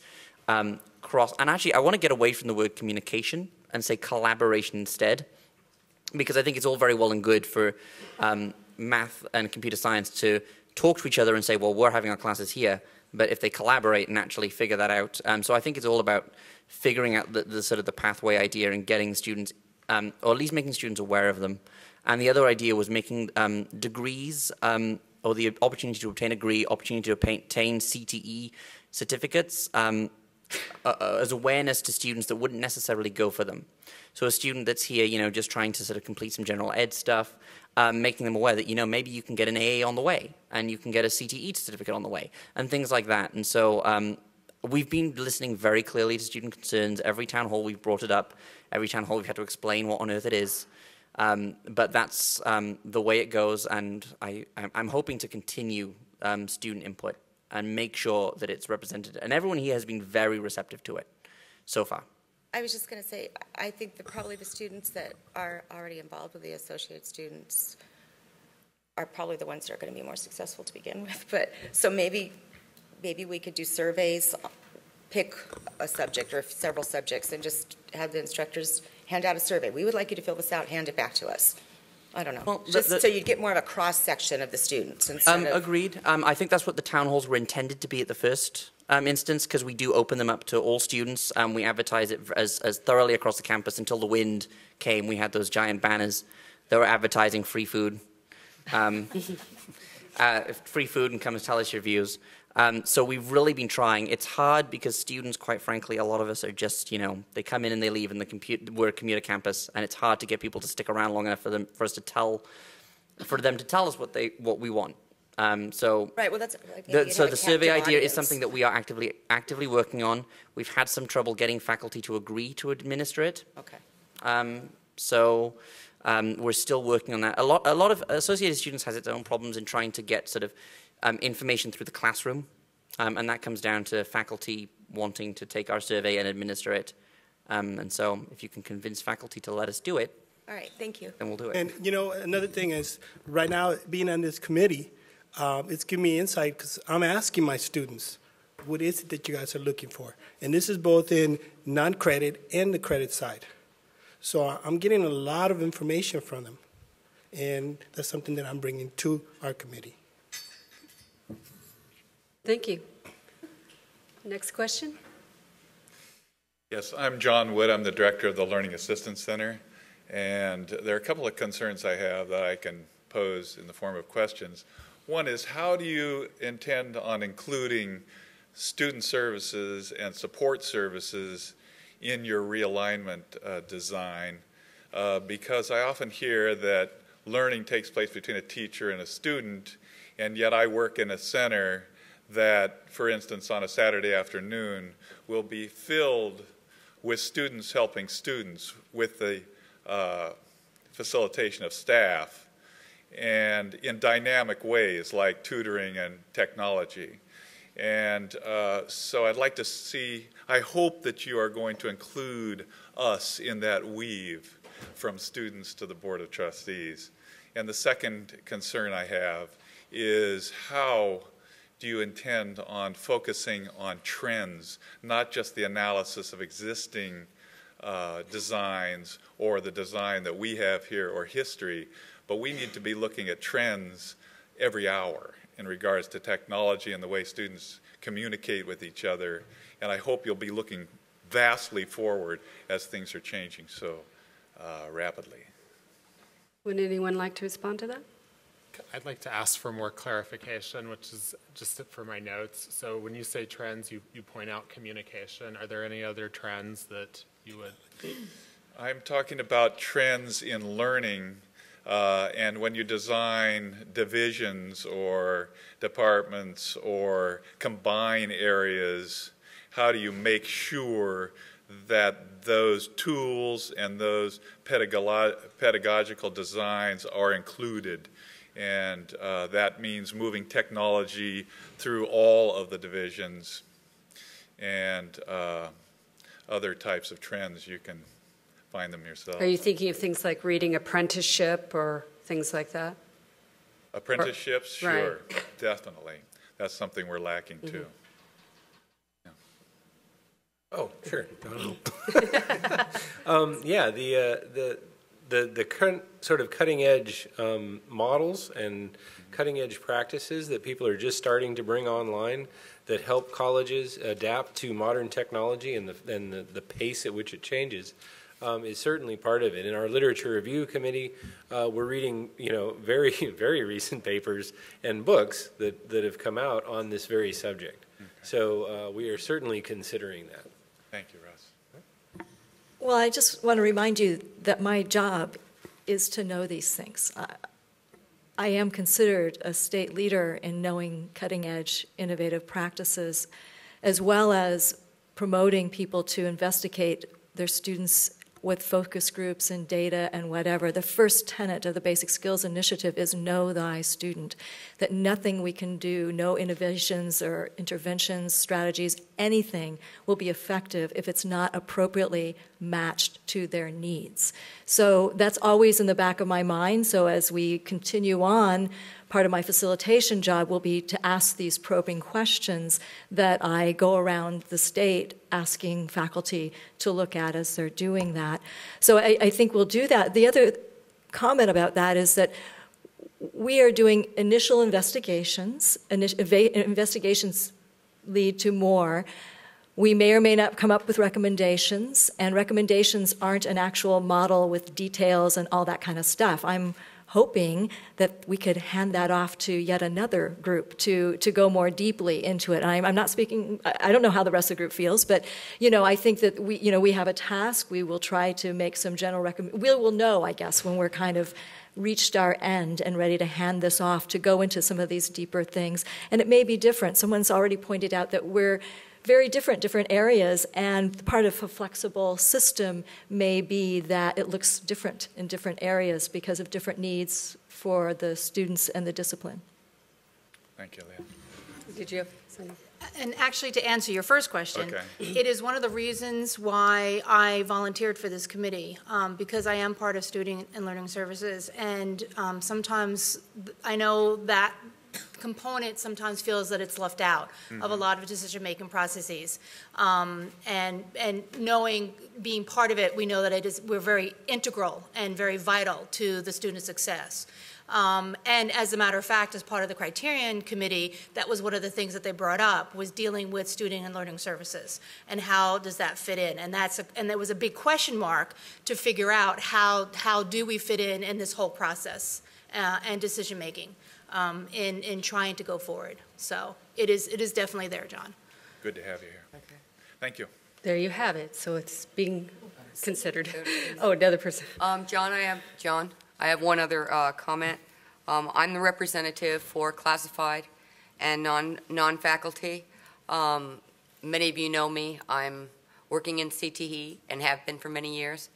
cross. And actually, I want to get away from the word communication and say collaboration instead, because I think it's all very well and good for math and computer science to talk to each other and say, well, we're having our classes here, but if they collaborate and actually figure that out. So I think it's all about figuring out the sort of the pathway idea and getting students, or at least making students aware of them. And the other idea was making degrees, or the opportunity to obtain a degree, opportunity to obtain CTE certificates as awareness to students that wouldn't necessarily go for them. So a student that's here, just trying to sort of complete some general ed stuff, making them aware that, maybe you can get an AA on the way, and you can get a CTE certificate on the way, and things like that. And so we've been listening very clearly to student concerns. Every town hall we've brought it up. Every town hall we've had to explain what on earth it is. But that's the way it goes, and I'm hoping to continue student input and make sure that it's represented. And everyone here has been very receptive to it so far. I was just going to say, I think that probably the students that are already involved with the associate students are probably the ones that are going to be more successful to begin with. But so maybe we could do surveys, pick a subject or several subjects, and just have the instructors hand out a survey. We would like you to fill this out, hand it back to us. I don't know. Well, just so you'd get more of a cross-section of the students. Agreed. I think that's what the town halls were intended to be at the first instance, because we do open them up to all students. We advertise it as thoroughly across the campus until the wind came. We had those giant banners that were advertising free food free food, and come and tell us your views. So we've really been trying. It's hard because students, quite frankly, a lot of us are just, they come in and they leave, and we're a commuter campus, and it's hard to get people to stick around long enough for them to tell us what we want. Right. Well, that's so the survey idea is something that we are actively working on. We've had some trouble getting faculty to agree to administer it. Okay. We're still working on that. A lot of Associated Students has its own problems in trying to get sort of information through the classroom, and that comes down to faculty wanting to take our survey and administer it. And so if you can convince faculty to let us do it, all right, thank you. Then we'll do it. And another thing is, right now, being on this committee, it's giving me insight because I'm asking my students, what is it that you guys are looking for? And this is both in non-credit and the credit side. So I'm getting a lot of information from them, and that's something that I'm bringing to our committee. Thank you. Next question. Yes, I'm John Wood. I'm the director of the Learning Assistance Center, and there are a couple of concerns I have that I can pose in the form of questions. One is, how do you intend on including student services and support services in your realignment design? Because I often hear that learning takes place between a teacher and a student, and yet I work in a center that, for instance, on a Saturday afternoon will be filled with students helping students with the facilitation of staff, and in dynamic ways like tutoring and technology. And so I'd like to see, I hope that you are going to include us in that weave from students to the Board of Trustees. And the second concern I have is, how do you intend on focusing on trends, not just the analysis of existing designs or the design that we have here or history, but we need to be looking at trends every hour in regards to technology and the way students communicate with each other. And I hope you'll be looking vastly forward as things are changing so rapidly. Would anyone like to respond to that? I'd like to ask for more clarification, which is just for my notes. So when you say trends, you point out communication. Are there any other trends that you would? I'm talking about trends in learning, and when you design divisions or departments or combine areas, how do you make sure that those tools and those pedagogical designs are included? And that means moving technology through all of the divisions, and other types of trends. You can find them yourself. Are you thinking of things like reading apprenticeship or things like that? Apprenticeships, sure, right. Definitely. That's something we're lacking too. Yeah. Oh, sure. Yeah, the current sort of cutting edge models and cutting edge practices that people are just starting to bring online that help colleges adapt to modern technology and the pace at which it changes is certainly part of it. In our literature review committee, we're reading very, very recent papers and books that have come out on this very subject. Okay. So we are certainly considering that. Thank you, Russ. Well, I just want to remind you that my job is to know these things. I am considered a state leader in knowing cutting-edge innovative practices, as well as promoting people to investigate their students with focus groups and data and whatever. The first tenet of the Basic Skills Initiative is know thy student, that nothing we can do, no innovations or interventions, strategies, anything will be effective if it's not appropriately matched to their needs. So that's always in the back of my mind. So as we continue on, part of my facilitation job will be to ask these probing questions that I go around the state asking faculty to look at as they're doing that. So I think we'll do that. The other comment about that is that we are doing initial investigations. Investigations lead to more. We may or may not come up with recommendations, and recommendations aren't an actual model with details and all that kind of stuff. I'm hoping that we could hand that off to yet another group to go more deeply into it. And I'm not speaking, I don't know how the rest of the group feels, but I think that we have a task. We will try to make some general recommendations. We will know, I guess, when we're kind of reached our end and ready to hand this off to go into some of these deeper things. And it may be different. Someone's already pointed out that we're very different areas, and part of a flexible system may be that it looks different in different areas because of different needs for the students and the discipline. Thank you, Leah. Did you have something? And actually, to answer your first question, Okay. it is one of the reasons why I volunteered for this committee, because I am part of Student and Learning Services, and sometimes I know that component sometimes feels that it's left out of a lot of decision-making processes. And knowing, being part of it, we know that we're very integral and very vital to the student success. And as a matter of fact, as part of the Criterion Committee, that was one of the things that they brought up, was dealing with student and learning services, and how does that fit in? And there was a big question mark to figure out how do we fit in this whole process and decision making in trying to go forward. So it is definitely there, John. Good to have you here. Okay. Thank you. There you have it. So it's being considered. Oh, another person. John, I have one other comment. I'm the representative for classified and non-faculty. Many of you know me. I'm working in CTE and have been for many years.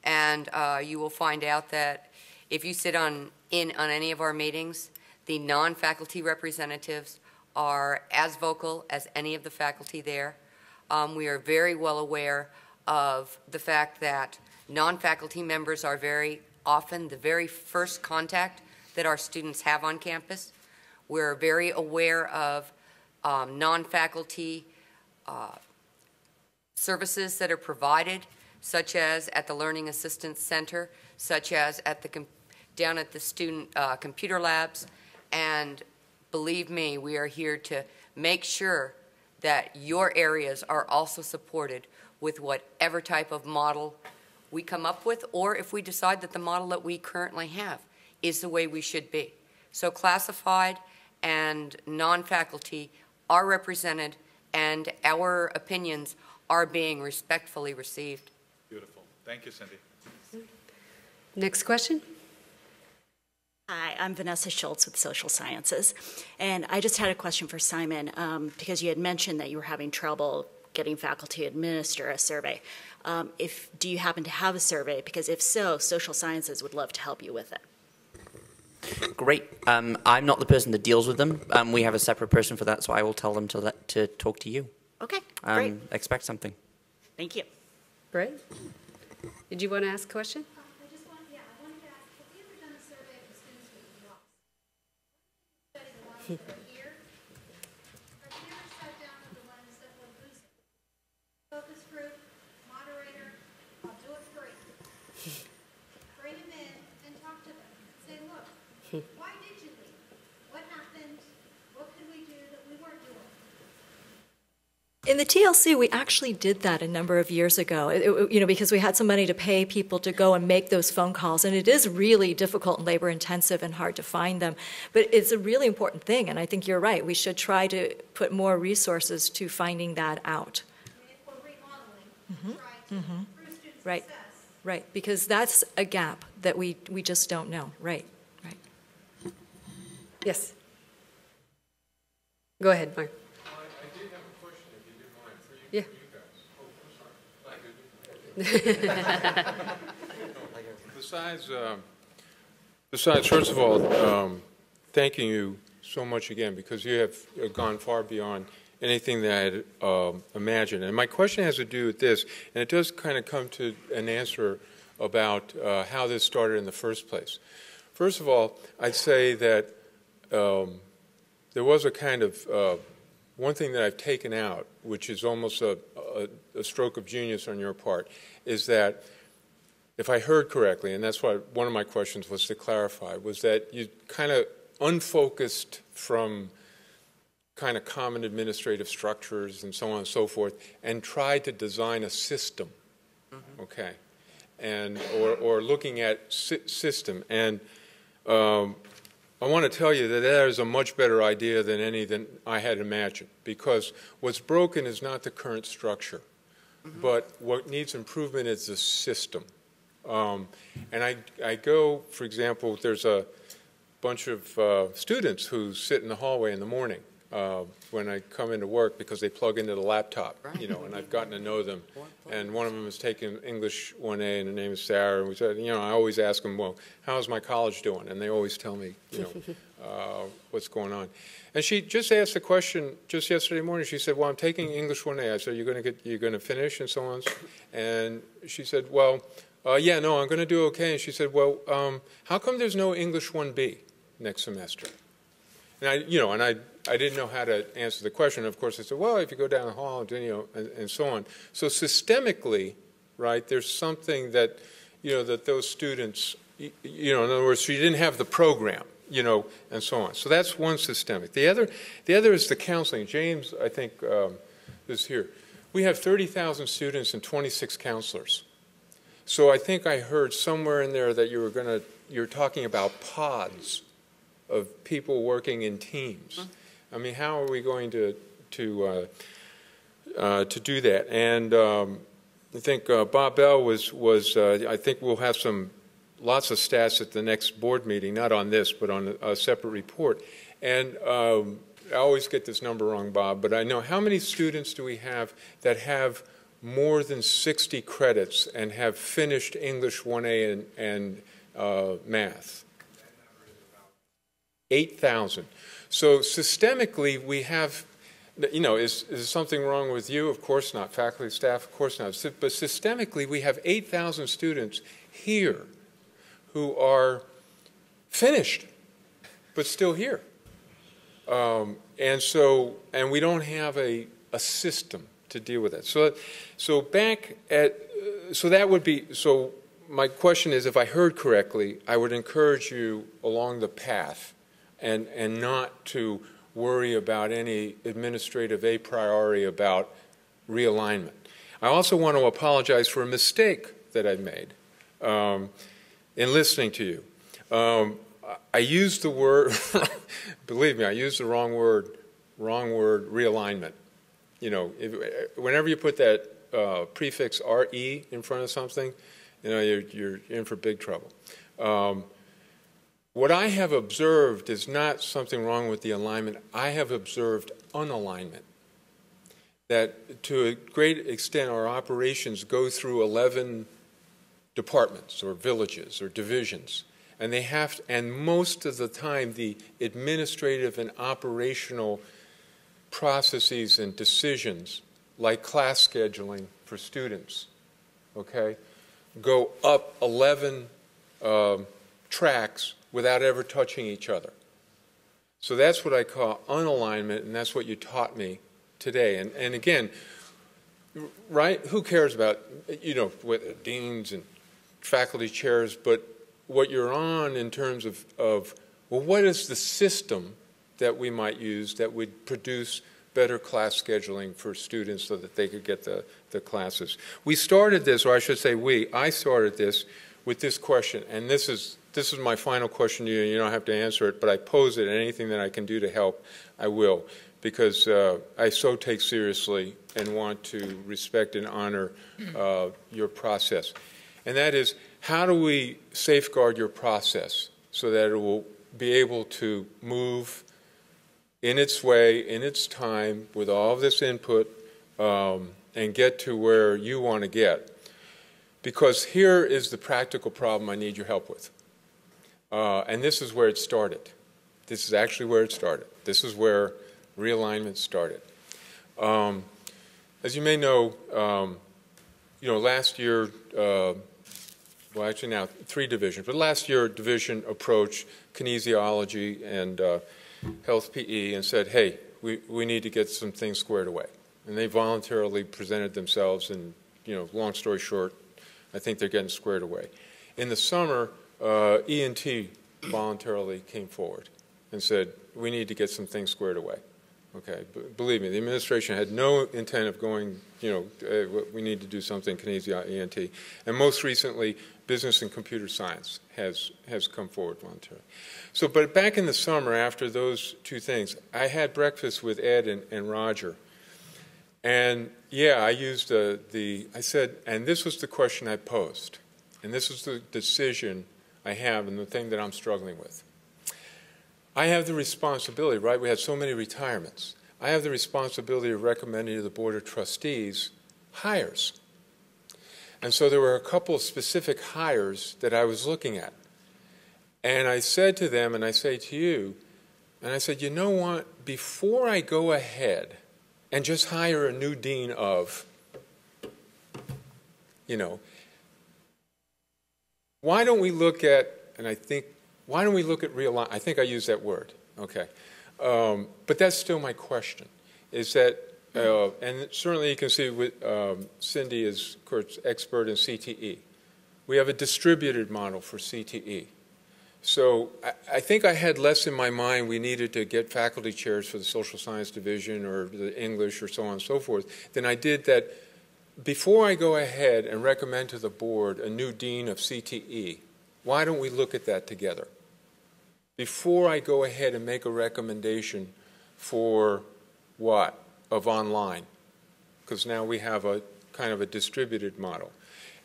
And you will find out that if you sit in on any of our meetings, the non-faculty representatives are as vocal as any of the faculty there. We are very well aware of the fact that non-faculty members are very often the very first contact that our students have on campus. We're very aware of non-faculty services that are provided, such as at the Learning Assistance Center, such as at down at the student computer labs. And believe me, we are here to make sure that your areas are also supported with whatever type of model we come up with, or if we decide that the model that we currently have is the way we should be. So classified and non-faculty are represented, and our opinions are being respectfully received. Beautiful. Thank you, Cindy. Next question. Hi, I'm Vanessa Schultz with Social Sciences, and I just had a question for Simon, because you had mentioned that you were having trouble getting faculty to administer a survey. Do you happen to have a survey? Because if so, Social Sciences would love to help you with it. Great. I'm not the person that deals with them. We have a separate person for that, so I will tell them to talk to you. Okay, great. Expect something. Thank you. Great. Did you want to ask a question? Focus group, moderator, I'll do it free. Bring them in and talk to them. Say, look, why did you leave? What happened? What could we do that we weren't doing? In the TLC, we actually did that a number of years ago, because we had some money to pay people to go and make those phone calls, and it is really difficult and labor-intensive and hard to find them. But it's a really important thing, and I think you're right. We should try to put more resources to finding that out. Right, right, because that's a gap that we just don't know. Right. Yes. Go ahead, Mark. Yeah. Besides, first of all, thanking you so much again, because you have gone far beyond anything that I had imagined. And my question has to do with this, and it does kind of come to an answer about how this started in the first place. First of all, I'd say that there was a kind of one thing that I've taken out, which is almost a stroke of genius on your part, is that, if I heard correctly, and that's why one of my questions was to clarify, was that you kind of unfocused from kind of common administrative structures and so on and so forth, and tried to design a system, okay, and or looking at system. And I want to tell you that is a much better idea than any than I had imagined, because what's broken is not the current structure, but what needs improvement is the system. And I go, for example, there's a bunch of students who sit in the hallway in the morning when I come into work because they plug into the laptop, you know, and I've gotten to know them. And one of them is taking English 1A, and her name is Sarah. And we said, you know, I always ask them, well, how's my college doing? And they always tell me, you know, what's going on. And she just asked the question just yesterday morning. She said, well, I'm taking English 1A. I said, you're going to finish and so on. And she said, well, yeah, no, I'm going to do okay. And she said, well, how come there's no English 1B next semester? And I didn't know how to answer the question. Of course, I said, well, if you go down the hall, and so on. So systemically, right, there's something that, you know, that those students, you know, in other words, she didn't have the program, you know, and so on. So that's one systemic. The other is the counseling. James, I think, is here. We have 30,000 students and 26 counselors. So I think I heard somewhere in there that you're talking about pods of people working in teams. I mean, how are we going to do that? And I think Bob Bell was I think we'll have lots of stats at the next board meeting, not on this, but on a separate report. And I always get this number wrong, Bob, but I know how many students do we have that have more than 60 credits and have finished English 1A and math? 8,000. So systemically, we have, you know, is something wrong with you? Of course not. Faculty, staff, of course not. But systemically, we have 8,000 students here who are finished, but still here. And we don't have a system to deal with it. So that would be, so my question is, if I heard correctly, I would encourage you along the path and not to worry about any administrative a priori about realignment. I also want to apologize for a mistake that I made in listening to you. I used the word, believe me, I used the wrong word, realignment. You know, whenever you put that prefix RE in front of something, you know, you're in for big trouble. What I have observed is not something wrong with the alignment. I have observed unalignment. That to a great extent our operations go through 11 departments or villages or divisions. And and most of the time the administrative and operational processes and decisions, like class scheduling for students, okay, go up 11 tracks without ever touching each other. So that's what I call unalignment, and that's what you taught me today. And again, right, who cares about, you know, with deans and faculty chairs, but what you're on in terms of well, what is the system that we might use that would produce better class scheduling for students so that they could get the classes. We started this, or I should say I started this with this question, and this is my final question to you, and you don't have to answer it, but I pose it, and anything that I can do to help, I will, because I so take seriously and want to respect and honor your process. And that is, how do we safeguard your process so that it will be able to move in its way, in its time, with all of this input, and get to where you want to get? Because here is the practical problem I need your help with. And this is where it started. This is actually where it started. This is where realignment started. As you may know, last year, well, actually now 3 divisions, but last year a division approached kinesiology and health PE and said, hey, we need to get some things squared away. And they voluntarily presented themselves, and, long story short, I think they're getting squared away. In the summer, ENT voluntarily came forward and said, we need to get some things squared away. Okay, believe me, the administration had no intent of going, we need to do something kinesiology, ENT. And most recently, business and computer science has come forward voluntarily. So, but back in the summer, after those two things, I had breakfast with Ed and Roger. And yeah, I used I said, and this was the question I posed. And this is the decision I have and the thing that I'm struggling with. I have the responsibility, right? We had so many retirements. I have the responsibility of recommending to the Board of Trustees hires. And so there were a couple of specific hires that I was looking at. And I said to them, and I say to you, and I said, you know what? Before I go ahead and just hire a new dean of, why don't we look at, why don't we look at realignment? I think I used that word, okay. But that's still my question, is that, and certainly you can see with Cindy is, of course, expert in CTE. We have a distributed model for CTE. So I think I had less in my mind we needed to get faculty chairs for the social science division or the English or so on and so forth than I did that before I go ahead and recommend to the board a new dean of CTE, why don't we look at that together? Before I go ahead and make a recommendation for what? Of online. Because now we have a kind of a distributed model.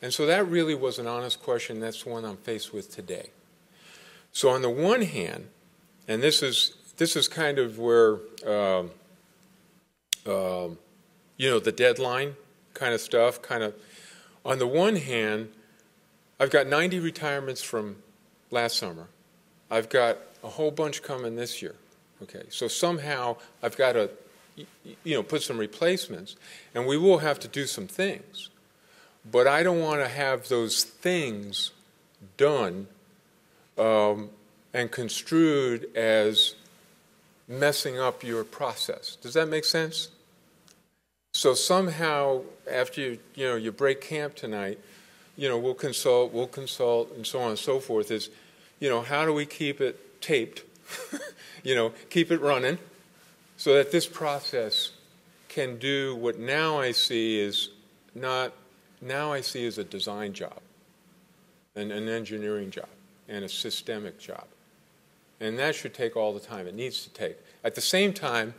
And so that really was an honest question. That's the one I'm faced with today. So on the one hand, and this is kind of where, the deadline kind of stuff, on the one hand, I've got 90 retirements from last summer. I've got a whole bunch coming this year. Okay, so somehow I've got to, put some replacements, and we will have to do some things. But I don't want to have those things done and construed as messing up your process. Does that make sense? So somehow, after you break camp tonight, we'll consult, and so on and so forth. Is how do we keep it taped? Keep it running, so that this process can do what now I see is a design job, and an engineering job, and a systemic job. And that should take all the time it needs to take. At the same time,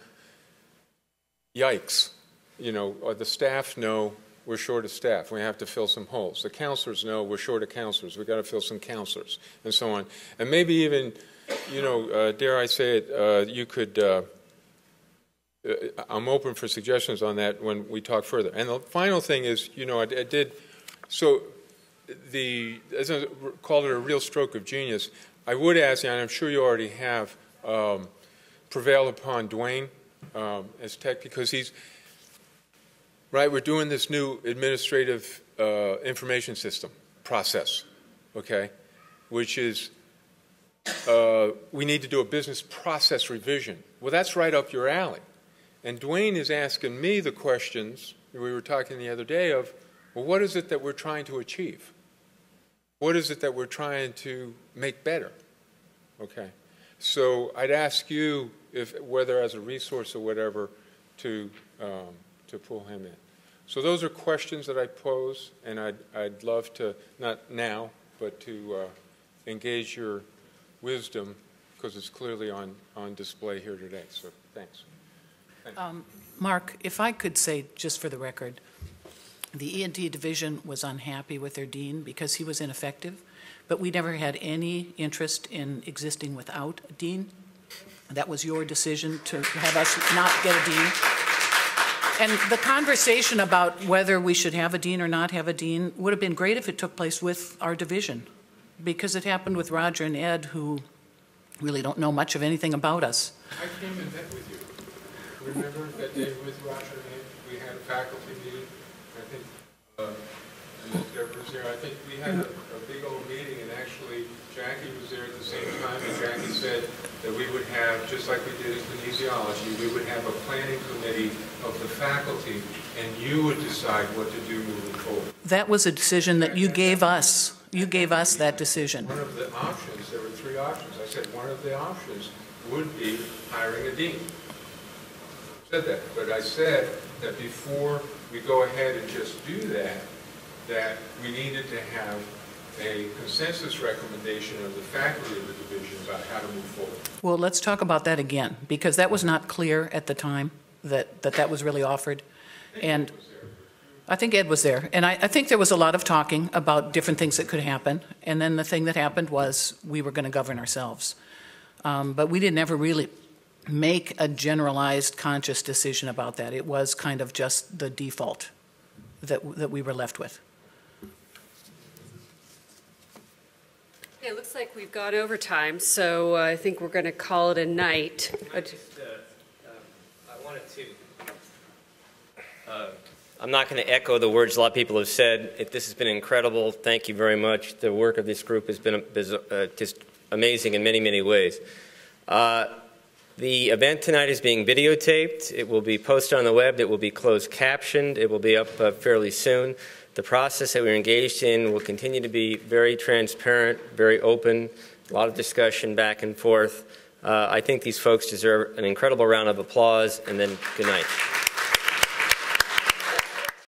yikes, the staff know we're short of staff. We have to fill some holes. The counselors know we're short of counselors. We've got to fill some counselors, and so on. And maybe even, dare I say it, you could, I'm open for suggestions on that when we talk further. And the final thing is, I did, so as I called it a real stroke of genius, I would ask you, and I'm sure you already have, prevail upon Dwayne as tech, because he's, right, we're doing this new administrative information system process, okay, which is we need to do a business process revision. Well, that's right up your alley. And Dwayne is asking me the questions, we were talking the other day of, well, what is it that we're trying to achieve? What is it that we're trying to make better? Okay. So I'd ask you, whether as a resource or whatever, to pull him in. So those are questions that I pose, and I'd love to, not now, but to engage your wisdom, because it's clearly on display here today. So thanks. Mark, if I could say, just for the record, the E&T division was unhappy with their dean because he was ineffective, but we never had any interest in existing without a dean. That was your decision to have us not get a dean. And the conversation about whether we should have a dean or not have a dean would have been great if it took place with our division, because it happened with Roger and Ed, who really don't know much of anything about us. I came and met with you. Remember that day with Roger and Ed? We had a faculty meeting. I think Deborah was there. I think we had a big old meeting, and actually Jackie was there at the same time, and Jackie said that we would have, just like we did in kinesiology, we would have a planning committee of the faculty, and you would decide what to do moving forward. That was a decision that you gave us. You gave us that decision. One of the options, there were 3 options. I said one of the options would be hiring a dean. said that, but I said that before we go ahead and just do that, that we needed to have a consensus recommendation of the faculty of the division about how to move forward. Well, let's talk about that again, because that was not clear at the time that was really offered. And I think Ed was there. And I think there was a lot of talking about different things that could happen. And then the thing that happened was we were going to govern ourselves. But we didn't ever really make a generalized conscious decision about that. It was kind of just the default that we were left with. Okay, it looks like we've gone over time, so I think we're going to call it a night. I wanted to, I'm not going to echo the words a lot of people have said. This has been incredible. Thank you very much. The work of this group has been just amazing in many, many ways. The event tonight is being videotaped. It will be posted on the web. It will be closed captioned. It will be up fairly soon. The process that we're engaged in will continue to be very transparent, very open, a lot of discussion back and forth. I think these folks deserve an incredible round of applause, and then good night.